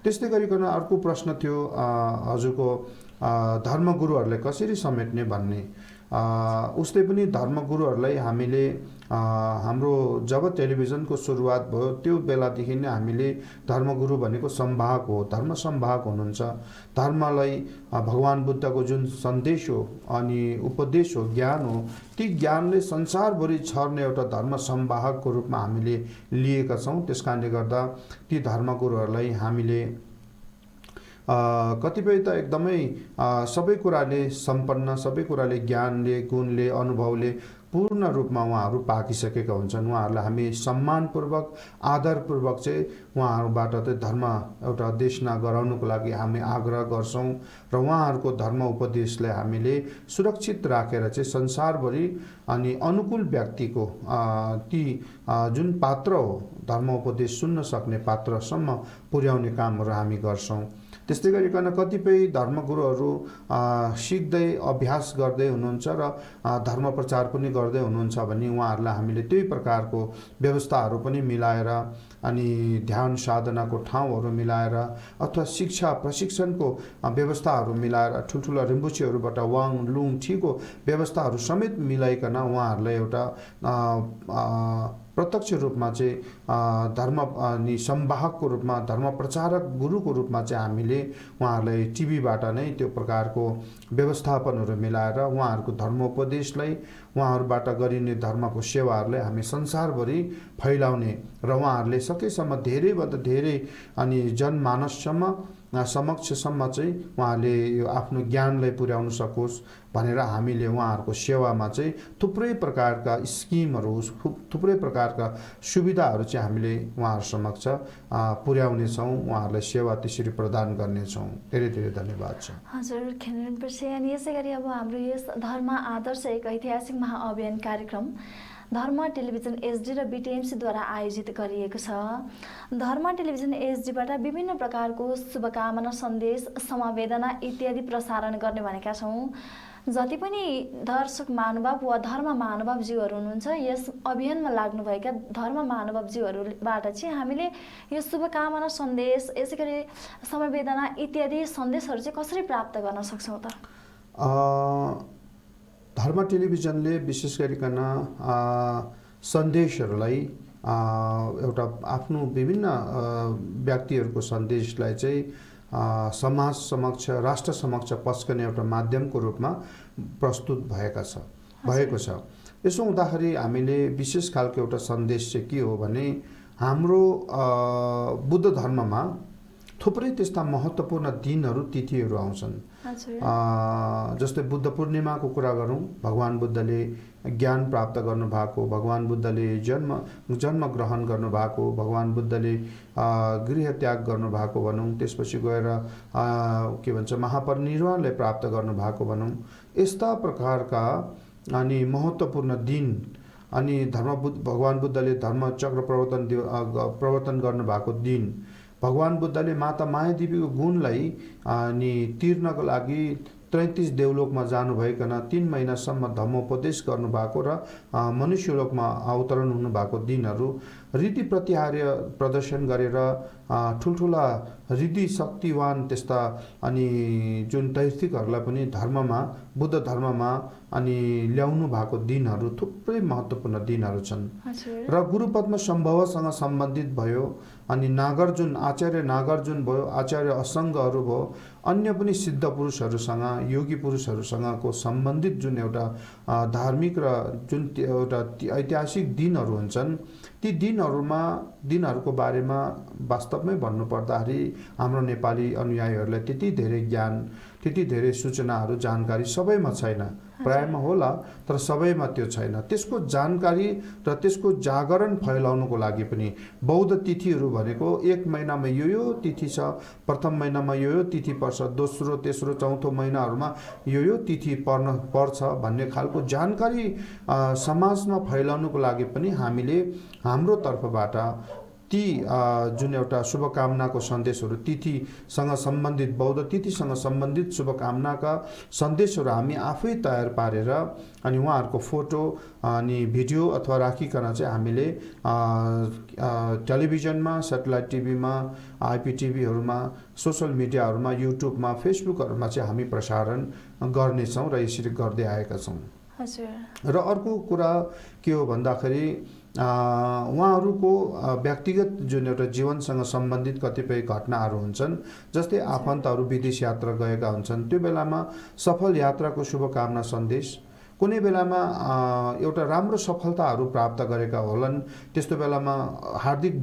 त्यस्तै गरिकन अर्को प्रश्न थियो हजुरको धर्मगुरुहरूलाई कसरी समेट्ने भन्ने। उसले पनि धर्मगुरुहरूलाई हामीले हाम्रो जब टेलिभिजनको सुरुवात भयो त्यो बेलादेखि नै हामीले धर्मगुरु भनेको संवाहक हो, धर्म संवाहक हुनुहुन्छ। धर्मलाई भगवान बुद्धको जुन सन्देश हो अनि उपदेश हो, ज्ञान हो, ती ज्ञानले संसारभरि छर्ने एउटा धर्म संवाहकको रूपमा हामीले लिएका छौँ। त्यसकारणले गर्दा ती धर्मगुरुहरूलाई हामीले कतिपय त एकदमै सबै कुराले सम्पन्न, सबै कुराले ज्ञानले, गुणले, अनुभवले पूर्ण रूपमा उहाँहरू पाकिसकेका हुन्छन्। उहाँहरूलाई हामी सम्मानपूर्वक, आदरपूर्वक चाहिँ उहाँहरूबाट चाहिँ धर्म एउटा देशना गराउनुको लागि हामी आग्रह गर्छौँ र उहाँहरूको धर्म उपदेशलाई हामीले सुरक्षित राखेर चाहिँ संसारभरि अनि अनुकूल व्यक्तिको ती जुन पात्र हो, धर्म उपदेश सुन्न सक्ने पात्रसम्म पुर्याउने कामहरू हामी गर्छौँ। त्यस्तै गरिकन कतिपय धर्मगुरुहरू सिक्दै अभ्यास गर्दै हुनुहुन्छ र धर्म प्रचार पनि गर्दै हुनुहुन्छ भने उहाँहरूलाई हामीले त्यही प्रकारको व्यवस्थाहरू पनि मिलाएर अनि ध्यान साधनाको ठाउँहरू मिलाएर अथवा शिक्षा प्रशिक्षणको व्यवस्थाहरू मिलाएर ठुल्ठुला रिम्बुछीहरूबाट वाङ लुङ ठीको व्यवस्थाहरू समेत मिलाइकन उहाँहरूलाई एउटा प्रत्यक्ष रूपमा चाहिँ धर्म अनि संवाहकको रूपमा, धर्म प्रचारक गुरुको रूपमा चाहिँ हामीले उहाँहरूलाई टिभीबाट नै त्यो प्रकारको व्यवस्थापनहरू मिलाएर उहाँहरूको धर्मोपदेशलाई, उहाँहरूबाट गरिने धर्मको सेवाहरूलाई हामी संसारभरि फैलाउने र उहाँहरूले सकेसम्म धेरैभन्दा धेरै अनि जनमानससम्म समक्षसम्म चाहिँ उहाँले यो आफ्नो ज्ञानलाई पुर्याउन सकोस् भनेर हामीले उहाँहरूको सेवामा चाहिँ थुप्रै प्रकारका स्किमहरू, थुप्रै प्रकारका सुविधाहरू चाहिँ हामीले उहाँहरू समक्ष पुर्याउनेछौँ, उहाँहरूलाई सेवा त्यसरी प्रदान गर्नेछौँ। धेरै धेरै धन्यवाद छ। हजुर खेल्नुपर्छ। अनि यसै गरी अब हाम्रो यस धर्म आदर्श एक ऐतिहासिक महाअभियान कार्यक्रम धर्म टेलिभिजन एसडी र बिटिएमसीद्वारा आयोजित गरिएको छ। धर्म टेलिभिजन एसडीबाट विभिन्न प्रकारको शुभकामना, सन्देश, समवेदना इत्यादि प्रसारण गर्ने भनेका छौँ। जति पनि दर्शक महानुभाव वा धर्म महानुभावज्यूहरू हुनुहुन्छ, यस अभियानमा लाग्नुभएका धर्म महानुभावज्यूहरूबाट चाहिँ हामीले यो शुभकामना, सन्देश, यसै गरी समवेदना इत्यादि सन्देशहरू चाहिँ कसरी प्राप्त गर्न सक्छौँ त? धर्म टेलिभिजनले विशेष गरिकन सन्देशहरूलाई एउटा आफ्नो विभिन्न व्यक्तिहरूको सन्देशलाई चाहिँ समाज समक्ष, राष्ट्र समक्ष पस्कने एउटा माध्यमको रूपमा प्रस्तुत भएको छ। यसो हुँदाखेरि हामीले विशेष खालको एउटा सन्देश चाहिँ के हो भने हाम्रो बुद्ध धर्ममा थुप्रै त्यस्ता महत्त्वपूर्ण दिनहरू, तिथिहरू आउँछन्। जस्तै बुद्ध पूर्णिमाको कुरा गरौँ, भगवान बुद्धले ज्ञान प्राप्त गर्नुभएको, भगवान बुद्धले जन्म ग्रहण गर्नुभएको, भगवान बुद्धले गृह त्याग गर्नुभएको भनौँ, त्यसपछि गएर के भन्छ महापरिनिर्वाणलाई प्राप्त गर्नुभएको भनौँ। यस्ता प्रकारका अनि महत्त्वपूर्ण दिन अनि भगवान बुद्धले धर्मचक्र प्रवर्तन गर्नुभएको दिन, भगवान बुद्धले माता मायादेवीको गुणलाई अनि तिर्नको लागि 33 देवलोकमा जानुभइकन 3 महिनासम्म धम्मोपदेश गर्नुभएको र मनुष्यलोकमा अवतरण हुनुभएको दिनहरू रीति प्रतिहार्य प्रदर्शन गरेर ठुल्ठुला रीति शक्तिवान त्यस्ता अनि जुन दैथिकहरूलाई पनि धर्ममा बुद्ध धर्ममा अनि ल्याउनु भएको दिनहरू थुप्रै महत्त्वपूर्ण दिनहरू छन्। र गुरुपद्म सम्भवसँग सम्बन्धित भयो अनि नागार्जुन आचार्य नागार्जुन भयो, आचार्य असङ्गहरू भयो, अन्य पनि सिद्ध पुरुषहरूसँग योगी पुरुषहरूसँगको सम्बन्धित जुन एउटा धार्मिक र जुन एउटा ऐतिहासिक दिनहरू हुन्छन् ती दिनहरूको बारेमा वास्तवमै भन्नुपर्दाखेरि हाम्रो नेपाली अनुयायीहरूलाई त्यति धेरै ज्ञान त्यति धेरै सूचनाहरू जानकारी सबैमा छैन, प्रायमा होला तर सबैमा त्यो छैन। त्यसको जानकारी र त्यसको जागरण फैलाउनुको लागि पनि बौद्ध तिथिहरू भनेको 1 महिनामा यो तिथि छ, प्रथम महिनामा यो तिथि पर्छ, दोस्रो तेस्रो चौथो महिनाहरूमा यो तिथि पर्छ भन्ने खालको जानकारी समाजमा फैलाउनुको लागि पनि हामीले हाम्रो तर्फबाट ती जुन एउटा शुभकामनाको सन्देशहरू तिथिसँग सम्बन्धित बौद्ध तिथिसँग सम्बन्धित शुभकामनाका सन्देशहरू हामी आफै तयार पारेर अनि उहाँहरूको फोटो अनि भिडियो अथवा राखिकन चाहिँ हामीले टेलिभिजनमा, सेटेलाइट टिभीमा, आइपिटिभीहरूमा, सोसल मिडियाहरूमा, युट्युबमा, फेसबुकहरूमा चाहिँ हामी प्रसारण गर्नेछौँ र यसरी गर्दै आएका छौँ। र अर्को कुरा के हो भन्दाखेरि उहाँहरूको व्यक्तिगत जुन एउटा जीवनसँग सम्बन्धित कतिपय घटनाहरू हुन्छन्, जस्तै आफन्तहरू विदेश यात्रा गएका हुन्छन्, त्यो बेलामा सफल यात्राको शुभकामना सन्देश, कुनै बेलामा एउटा राम्रो सफलताहरू प्राप्त गरेका होलान् त्यस्तो बेलामा हार्दिक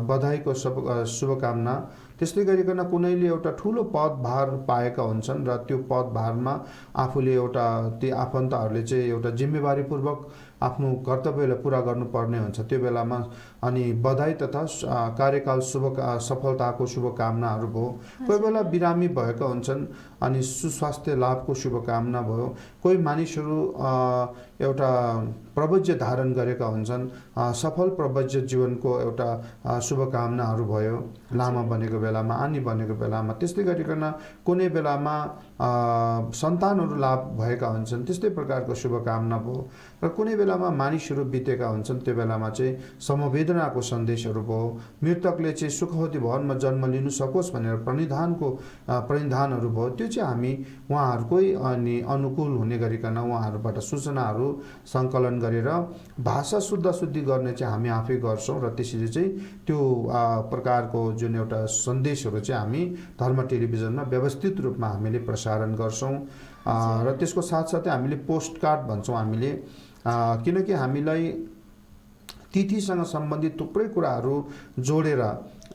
बधाईको शुभकामना, त्यस्तै गरिकन कुनैले एउटा ठुलो पदभार पाएका हुन्छन् र त्यो पदभारमा आफूले एउटा ती आफन्तहरूले चाहिँ एउटा जिम्मेवारीपूर्वक आफ्नो कर्तव्यलाई पुरा गर्नुपर्ने हुन्छ त्यो बेलामा अनि बधाई तथा कार्यकाल सफलताको शुभकामनाहरू भयो। कोही बेला बिरामी भएका हुन्छन् अनि सुस्वास्थ्य लाभको शुभकामना भयो। कोही मानिसहरू एउटा प्रवज्य धारण गरेका हुन्छन्, सफल प्रवज्य जीवनको एउटा शुभकामनाहरू भयो लामा बनेको बेलामा, आनी बनेको बेलामा। त्यस्तै गरिकन कुनै बेलामा सन्तानहरू लाभ भएका हुन्छन्, त्यस्तै प्रकारको शुभकामना भयो। र कुनै बेलामा मानिसहरू बितेका हुन्छन्, त्यो बेलामा चाहिँ समवेदनाको सन्देशहरू भयो। मृतकले चाहिँ सुखवती भवनमा जन्म लिनु सकोस् भनेर परिधानहरू भयो। त्यो चाहिँ हामी उहाँहरूकै अनि अनुकूल हुने गरिकन उहाँहरूबाट सूचनाहरू सङ्कलन गरेर भाषा शुद्धि गर्ने चाहिँ हामी आफै गर्छौँ र त्यसरी चाहिँ त्यो प्रकारको जुन एउटा सन्देशहरू चाहिँ हामी धर्म टेलिभिजनमा व्यवस्थित रूपमा हामीले प्रसारण गर्छौँ। र त्यसको साथसाथै हामीले पोस्ट कार्ड भन्छौँ हामीले, किनकि हामीलाई तिथिसँग सम्बन्धित थुप्रै कुराहरू जोडेर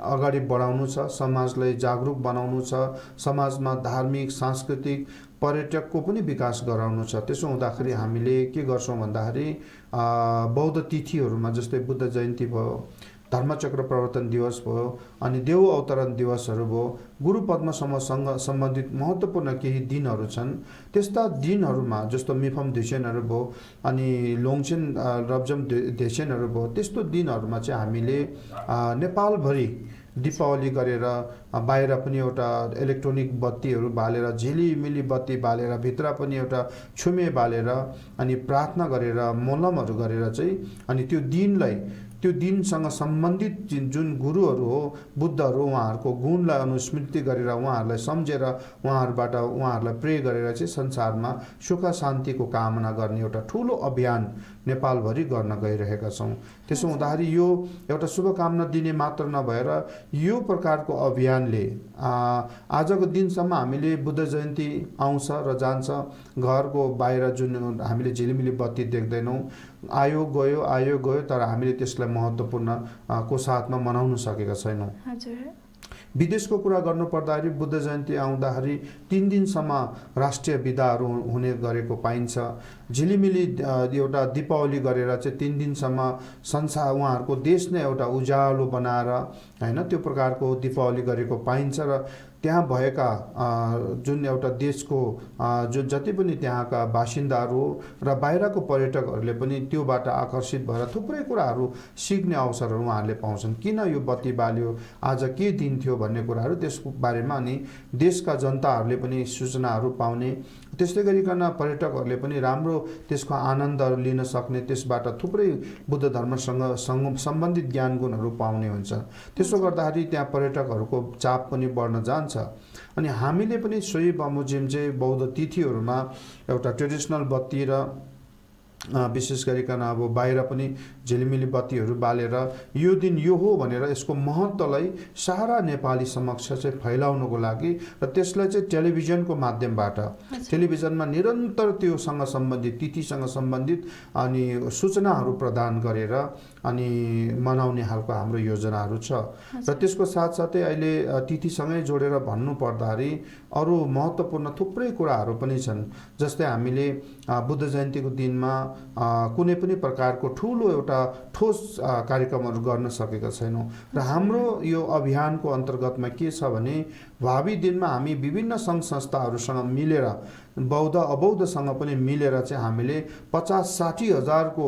अगाडि बढाउनु छ, समाजलाई जागरुक बनाउनु छ, समाजमा धार्मिक सांस्कृतिक पर्यटकको पनि विकास गराउनु छ। त्यसो हुँदाखेरि हामीले के गर्छौँ भन्दाखेरि बौद्ध तिथिहरूमा जस्तै बुद्ध जयन्ती भयो, धर्मचक्र प्रवर्तन दिवस भयो अनि देव अवतरण दिवसहरू भयो, गुरु पद्मसम्मसँग सम्बन्धित महत्त्वपूर्ण केही दिनहरू छन्। त्यस्ता दिनहरूमा जस्तो मिफम धिसेनहरू भयो अनि लोङछेन रब्जम धिसेनहरू भयो, त्यस्तो दिनहरूमा चाहिँ हामीले नेपालभरि दीपावली गरेर बाहिर पनि एउटा इलेक्ट्रोनिक बत्तीहरू बालेर झिलिमिली बत्ती बालेर भित्र पनि एउटा छुमे बालेर अनि प्रार्थना गरेर मोलमहरू गरेर चाहिँ अनि त्यो दिनसँग सम्बन्धित जुन गुरुहरू हो बुद्धहरू उहाँहरूको गुणलाई अनुस्मृति गरेर उहाँहरूलाई सम्झेर उहाँहरूलाई प्रे गरेर चाहिँ संसारमा सुख शान्तिको कामना गर्ने एउटा ठुलो अभियान नेपालभरि गर्न गइरहेका छौँ। त्यसो हुँदाखेरि यो एउटा शुभकामना दिने मात्र नभएर यो प्रकारको अभियानले आजको दिनसम्म हामीले बुद्ध जयन्ती आउँछ र जान्छ, घरको बाहिर जुन हामीले झिलिमिली बत्ती देख्दैनौँ, आयो गयो, तर हामीले त्यसलाई महत्त्वपूर्ण को साथमा मनाउन सकेका छैनौँ। विदेशको कुरा गर्नुपर्दाखेरि बुद्ध जयन्ती आउँदाखेरि 3 दिनसम्म राष्ट्रिय बिदाहरू हुने गरेको पाइन्छ। झिलिमिली एउटा दीपावली गरेर चाहिँ 3 दिनसम्म संसार उहाँहरूको देश नै एउटा उज्यालो बनाएर हैन त्यो प्रकारको दीपावली गरेको पाइन्छ र त्यहाँ भएका जुन एउटा देशको जो जति पनि त्यहाँका बासिन्दाहरू र बाहिरको पर्यटकहरूले पनि त्योबाट आकर्षित भएर थुप्रै कुराहरू सिक्ने अवसरहरू उहाँहरूले पाउँछन्। किन यो बत्ती बाल्यो, आज के दिन थियो भन्ने कुराहरू त्यसको बारेमा अनि देशका जनताहरूले पनि सूचनाहरू पाउने, त्यस्तै गरिकन पर्यटकहरूले पनि राम्रो त्यसको आनन्दहरू लिन सक्ने, त्यसबाट थुप्रै बुद्ध धर्मसँग सम्बन्धित ज्ञान गुणहरू पाउने हुन्छ। त्यसो गर्दाखेरि त्यहाँ पर्यटकहरूको चाप पनि बढ्न जान्छ। अनि हामीले पनि सोही बमोजिम चाहिँ बौद्ध तिथिहरूमा एउटा ट्रेडिसनल बत्ती र विशेष गरिकन अब बाहिर पनि झिलिमिली बत्तीहरू बालेर यो दिन यो हो भनेर यसको महत्त्वलाई सारा नेपाली समक्ष चाहिँ फैलाउनको लागि र त्यसलाई चाहिँ टेलिभिजनको माध्यमबाट टेलिभिजनमा निरन्तर त्योसँग सम्बन्धित तिथिसँग सम्बन्धित अनि सूचनाहरू प्रदान गरेर अनि मनाउने खालको हाम्रो योजनाहरू छ। र त्यसको साथसाथै अहिले तिथिसँगै जोडेर भन्नु पर्दाखेरि अरू महत्त्वपूर्ण थुप्रै कुराहरू पनि छन्। जस्तै हामीले बुद्ध जयन्तीको दिनमा कुनै पनि प्रकारको ठुलो एउटा ठोस कार्यक्रमहरू गर्न सकेका छैनौँ र हाम्रो यो अभियानको अन्तर्गतमा के छ भने भावी दिनमा हामी विभिन्न सङ्घ संस्थाहरूसँग मिलेर बौद्ध अबौद्धसँग पनि मिलेर चाहिँ हामीले 50-60 हजारको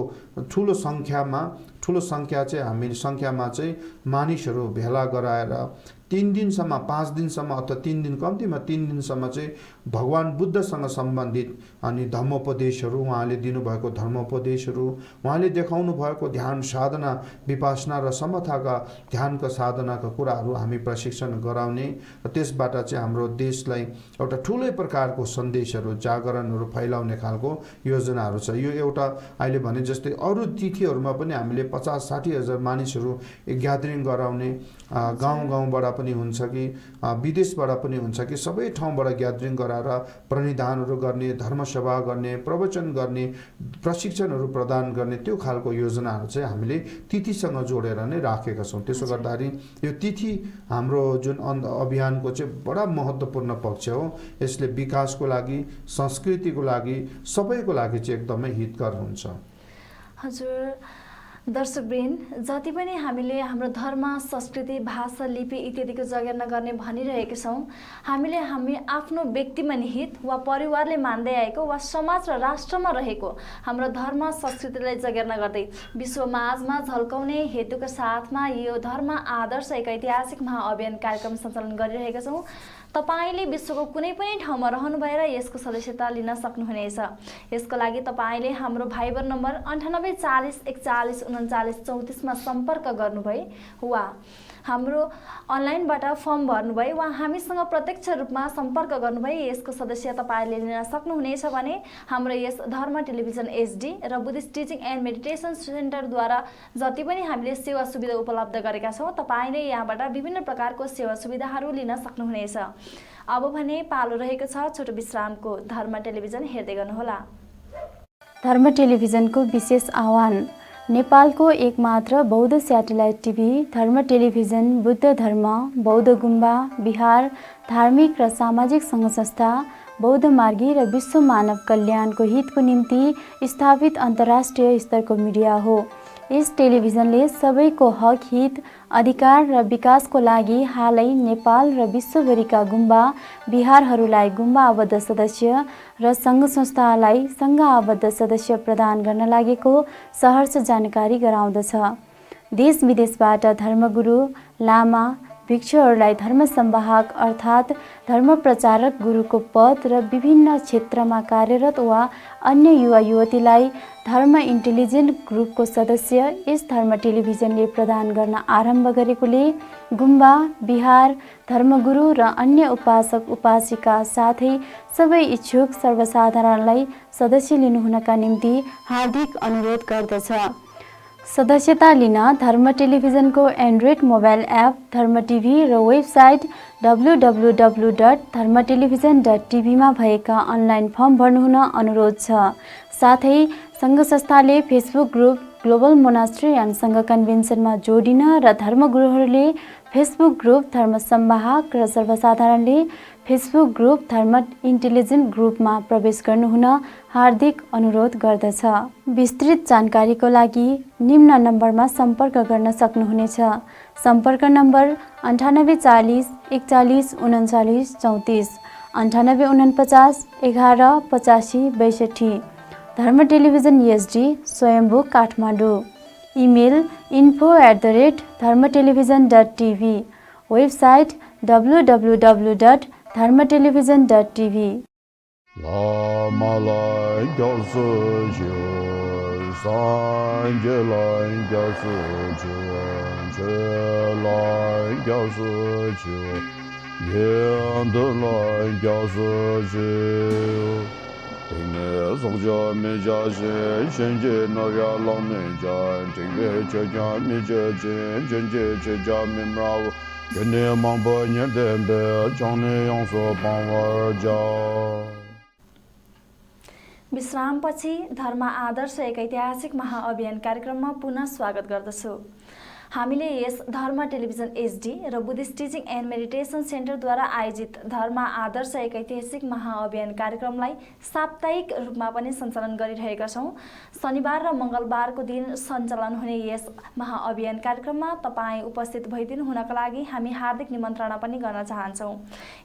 ठुलो सङ्ख्या चाहिँ हामी सङ्ख्यामा चाहिँ मानिसहरू भेला गराएर 3 दिनसम्म 5 दिनसम्म अथवा 3 दिन कम्तीमा 3 दिनसम्म चाहिँ भगवान बुद्धसँग सम्बन्धित अनि धर्मोपदेशहरू उहाँले दिनुभएको धर्मोपदेशहरू, उहाँले देखाउनु भएको ध्यान साधना विपासना र समथाका ध्यानका साधनाका कुराहरू हामी प्रशिक्षण गराउने र त्यसबाट चाहिँ हाम्रो देशलाई एउटा ठुलै प्रकारको सन्देशहरू जागरणहरू फैलाउने खालको योजनाहरू छ। यो एउटा अहिले भने जस्तै अरू तिथिहरूमा पनि हामीले 50-60 हजार मानिसहरू ग्यादरिङ गराउने, गाउँबाट पनि हुन्छ कि विदेशबाट पनि हुन्छ कि सबै ठाउँबाट ग्यादरिङ गराएर प्रणिधानहरू गर्ने, धर्मसभा गर्ने, प्रवचन गर्ने, प्रशिक्षणहरू प्रदान गर्ने त्यो खालको योजनाहरू चाहिँ हामीले तिथिसँग जोडेर नै राखेका छौँ। त्यसो गर्दाखेरि यो तिथि हाम्रो जुन अभियानको चाहिँ बडा महत्त्वपूर्ण पक्ष हो। यसले विकासको लागि, संस्कृतिको लागि, सबैको लागि चाहिँ एकदमै हितकर हुन्छ। हजुर दर्शकवृन्द, जति पनि हामीले हाम्रो धर्म, संस्कृति, भाषा, लिपि इत्यादिको जगेर्ना गर्ने भनिरहेका छौँ, हामीले आफ्नो व्यक्तिमा निहित वा परिवारले मान्दै आएको वा समाज र राष्ट्रमा रहेको हाम्रो धर्म संस्कृतिलाई जगेर्ना गर्दै विश्वमाझमा झल्काउने हेतुका साथमा यो धर्म आदर्श एक ऐतिहासिक महाअभियान कार्यक्रम सञ्चालन गरिरहेका छौँ। तपाईले विश्वको कुनै पनि ठाउँमा रहनु भएर यसको सदस्यता लिन सक्नुहुनेछ। यसको लागि तपाईले हाम्रो भाइबर नम्बर 98 40 41 39 34 मा सम्पर्क गर्नुभए वा हाम्रो अनलाइनबाट फर्म भर्नुभए वा हामीसँग प्रत्यक्ष रूपमा सम्पर्क गर्नुभए यसको सदस्य तपाईले लिन सक्नुहुनेछ भने हाम्रो यस धर्म टेलिभिजन एचडी र बुद्धिस्ट टिचिङ एन्ड मेडिटेसन सेन्टरद्वारा जति पनि हामीले सेवा सुविधा उपलब्ध गरेका छौँ, तपाईले यहाँबाट विभिन्न प्रकारको सेवा सुविधाहरू लिन सक्नुहुनेछ। अब भने पालो रहेको छ छोटो विश्रामको। धर्म टेलिभिजन हेर्दै गर्नुहोला। धर्म टेलिभिजनको विशेष आह्वान। नेपालको एकमात्र बौद्ध स्याटेलाइट टिभी धर्म टेलिभिजन बुद्ध धर्म, बौद्ध गुम्बा, बिहार, धार्मिक र सामाजिक सङ्घ संस्था, बौद्ध मार्गी र विश्व मानव कल्याणको हितको निम्ति स्थापित अन्तर्राष्ट्रिय स्तरको मिडिया हो। यस टेलिभिजनले सबैको हक, हित, अधिकार र विकासको लागि हालै नेपाल र विश्वभरिका गुम्बा, बिहारहरूलाई गुम्बा आबद्ध सदस्य र सङ्घ संस्थालाई सङ्घ आबद्ध सदस्य प्रदान गर्न लागेको सहर्ष जानकारी गराउँदछ। देश विदेशबाट धर्मगुरु, लामा, भिक्षुहरूलाई धर्म संवाहक अर्थात् धर्म प्रचारक गुरुको पद र विभिन्न क्षेत्रमा कार्यरत वा अन्य युवा युवतीलाई धर्म इन्टेलिजेन्ट ग्रुपको सदस्य यस धर्म टेलिभिजनले प्रदान गर्न आरम्भ गरेकोले गुम्बा, बिहार, धर्मगुरु र अन्य उपासक उपासिका साथै सबै इच्छुक सर्वसाधारणलाई सदस्य लिनुहुनका निम्ति हार्दिक अनुरोध गर्दछ। सदस्यता लिन धर्म टेलिभिजनको एन्ड्रोइड मोबाइल एप धर्म टिभी र वेबसाइट www.dharmatelevision.tv मा भएका अनलाइन फर्म भर्नुहुन अनुरोध छ। साथै सङ्घ संस्थाले Facebook group global monastery and सङ्घ कन्भेन्सनमा जोडिन र धर्मगुरुहरूले फेसबुक ग्रुप धर्म संवाहक र सर्वसाधारणले फेसबुक ग्रुप धर्म इन्टेलिजेन्ट ग्रुपमा प्रवेश गर्नुहुन हार्दिक अनुरोध गर्दछ। विस्तृत जानकारीको लागि निम्न नम्बरमा सम्पर्क गर्न सक्नुहुनेछ। सम्पर्क नम्बर 9840 41 39 34, 9849 11 85 62। धर्म television SD, Swayambhu, Kathmandu. Email info@dharmatelevision.tv, website www.dharmatelevision.tv। Lama lai gyao su jiu, san je lai gyao su jiu, je lai gyao su jiu, yan de lai gyao su jiu. Ting ne song jia mi jia xin, shen jie na ya long ne jia, ting be che jia mi jie jin, jen jie che jia mi mrao, yen ne mang bo nyen den be, chang ne yang su bang war jia. विश्रामपछि धर्म आदर्श एक ऐतिहासिक महाअभियान कार्यक्रममा पुनः स्वागत गर्दछु। हामीले यस धर्म टेलिभिजन एसडी र बुद्धिस्ट टिचिङ एन्ड मेडिटेसन सेन्टरद्वारा आयोजित धर्म आदर्श एक ऐतिहासिक महाअभियान कार्यक्रमलाई साप्ताहिक रूपमा पनि सञ्चालन गरिरहेका छौँ। शनिबार र मङ्गलबारको दिन सञ्चालन हुने यस महाअभियान कार्यक्रममा तपाईँ उपस्थित भइदिनु हुनका लागि हामी हार्दिक निमन्त्रणा पनि गर्न चाहन्छौँ।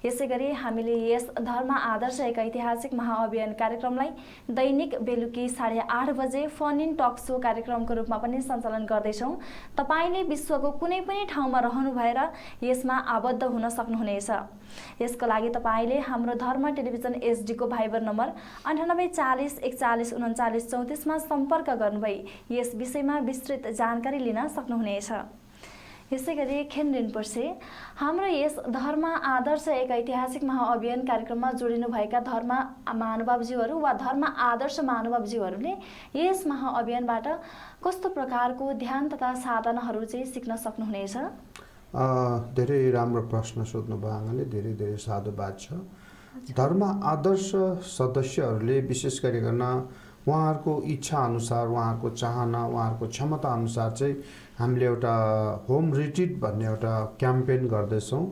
यसैगरी हामीले यस धर्म आदर्श एक ऐतिहासिक महाअभियान कार्यक्रमलाई दैनिक बेलुकी 8:30 बजे फन इन टक सो कार्यक्रमको रूपमा पनि सञ्चालन गर्दैछौँ। तपाईले विश्वको कुनै पनि ठाउँमा रहनु भएर यसमा आबद्ध हुन सक्नुहुनेछ। यसको लागि तपाईले हाम्रो धर्म टेलिभिजन एसडी को भाइबर नम्बर 9840 41 39 34 मा सम्पर्क गर्नुभई यस विषयमा विस्तृत जानकारी लिन सक्नुहुनेछ। यसैगरी खेनरिनपुरसे हाम्रो यस धर्म आदर्श एक ऐतिहासिक महाअभियान कार्यक्रममा जोडिनुभएका धर्म महानुभावज्यूहरू वा धर्म आदर्श महानुभावज्यूहरूले यस महाअभियानबाट कस्तो प्रकारको ध्यान तथा साधनाहरू चाहिँ सिक्न सक्नुहुनेछ? धेरै राम्रो प्रश्न सोध्नुभयो आमाले, धेरै धेरै साधुवाद छ। धर्म आदर्श सदस्यहरूले विशेष गरिकन उहाँहरूको इच्छा अनुसार, उहाँहरूको चाहना, उहाँहरूको क्षमता अनुसार चाहिँ हामीले एउटा होम रिट्रिट भन्ने एउटा क्याम्पेन गर्दैछौँ।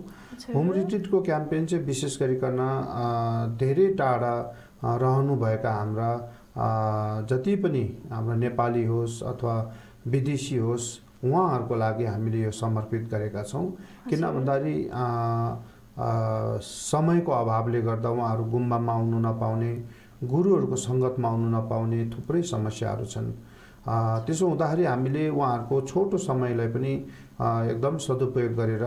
होम रिट्रिटको क्याम्पेन चाहिँ विशेष गरिकन धेरै टाढा रहनुभएका हाम्रा जति पनि हाम्रा नेपाली होस् अथवा विदेशी होस् उहाँहरूको लागि हामीले यो समर्पित गरेका छौँ। किन भन्दाखेरि समयको अभावले गर्दा उहाँहरू गुम्बामा आउनु नपाउने, गुरुहरूको सङ्गतमा आउनु नपाउने थुप्रै समस्याहरू छन्। त्यसो हुँदाखेरि हामीले उहाँहरूको छोटो समयलाई पनि एकदम सदुपयोग गरेर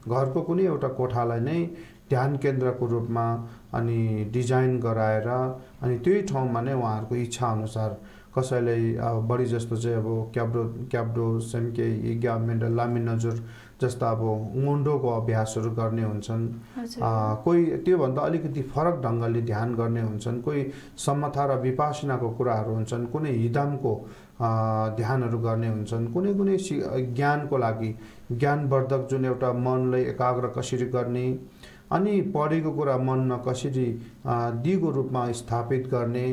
घरको कुनै एउटा कोठालाई नै ध्यान केन्द्रको रूपमा अनि डिजाइन गराएर अनि त्यही ठाउँमा नै उहाँहरूको इच्छा अनुसार कसैलाई बढी जस्तो चाहिँ अब क्याब्डो सेम्के यज्ञ मेन्डल लामी नजुर जस्ता अब मुन्डोको अभ्यासहरू गर्ने हुन्छन्। कोही त्योभन्दा अलिकति फरक ढङ्गले ध्यान गर्ने हुन्छन्, कोही समथा र विपासनाको कुराहरू हुन्छन्, कुनै हिदामको ध्यानहरू गर्ने हुन्छन्, कुनै ज्ञानको लागि ज्ञानवर्धक जुन एउटा मनलाई एकाग्र कसरी गर्ने अनि पढेको कुरा मनमा कसरी दिगो रूपमा स्थापित गर्ने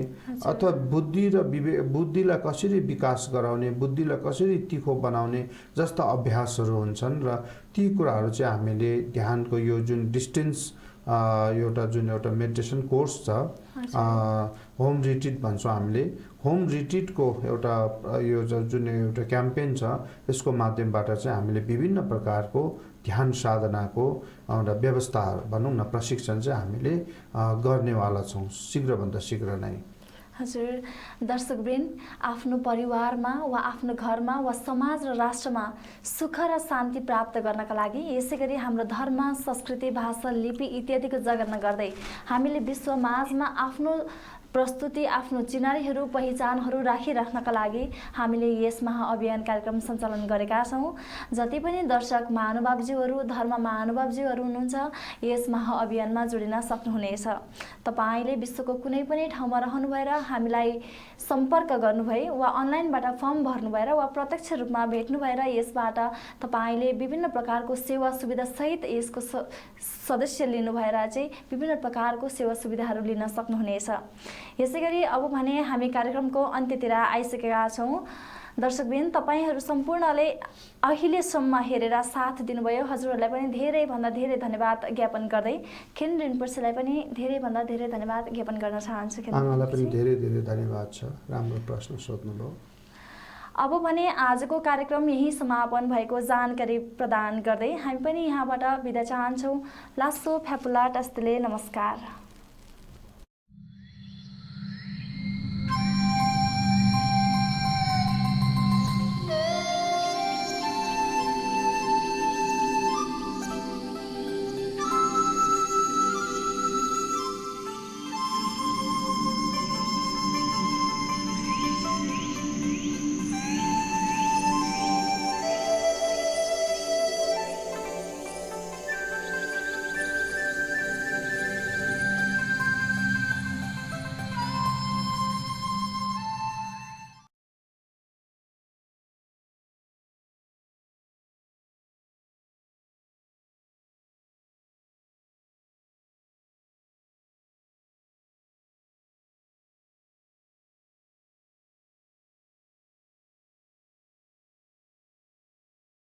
अथवा बुद्धिलाई कसरी विकास गराउने, बुद्धिलाई कसरी तीखो बनाउने जस्ता अभ्यासहरू हुन्छन्। र ती कुराहरू चाहिँ हामीले ध्यानको यो जुन डिस्टेन्स एउटा मेडिटेसन कोर्स छ, होम रिट्रिट भन्छौँ हामीले, होम रिट्रिटको एउटा यो जुन एउटा क्याम्पेन छ यसको माध्यमबाट चाहिँ हामीले विभिन्न प्रकारको ध्यान साधनाको एउटा व्यवस्था भनौँ न प्रशिक्षण चाहिँ हामीले गर्नेवाला छौँ शीघ्रभन्दा शीघ्र नै। हजुर, दर्शकवृन्द, आफ्नो परिवारमा वा आफ्नो घरमा वा समाज र राष्ट्रमा सुख र शान्ति प्राप्त गर्नका लागि यसैगरी हाम्रो धर्म, संस्कृति, भाषा, लिपि इत्यादिको जगर्ना गर्दै हामीले विश्वमाझमा आफ्नो प्रस्तुति, आफ्नो चिनारीहरू, पहिचानहरू राखिराख्नका लागि हामीले यस महाअभियान कार्यक्रम सञ्चालन गरेका छौँ। जति पनि दर्शक महानुभावज्यूहरू, धर्म महानुभावज्यूहरू हुनुहुन्छ यस महाअभियानमा जोडिन सक्नुहुनेछ। तपाईँले विश्वको कुनै पनि ठाउँमा रहनु भएर हामीलाई सम्पर्क गर्नुभए वा अनलाइनबाट फर्म भर्नु भएर वा प्रत्यक्ष रूपमा भेट्नु भएर यसबाट तपाईँले विभिन्न प्रकारको सेवा सुविधा सहित यसको सदस्य लिनु भएर चाहिँ विभिन्न प्रकारको सेवा सुविधाहरू लिन सक्नुहुनेछ। यसैगरी अब भने हामी कार्यक्रमको अन्त्यतिर आइसकेका छौँ। दर्शकवृन्द, तपाईँहरू सम्पूर्णले अहिलेसम्म हेरेर साथ दिनुभयो, हजुरहरूलाई पनि धेरैभन्दा धेरै धन्यवाद ज्ञापन गर्दै खेन रिनपर्सेलाई पनि धेरैभन्दा धेरै धन्यवाद ज्ञापन गर्न चाहन्छु। आमालाई पनि धेरै धेरै धन्यवाद छ, राम्रो प्रश्न सोध्नुभयो। अब भने आजको कार्यक्रम यही समापन भएको जानकारी प्रदान गर्दै हामी पनि यहाँबाट बिदा चाहन्छौँ। लासो फ्यापुला टस्तेले नमस्कार।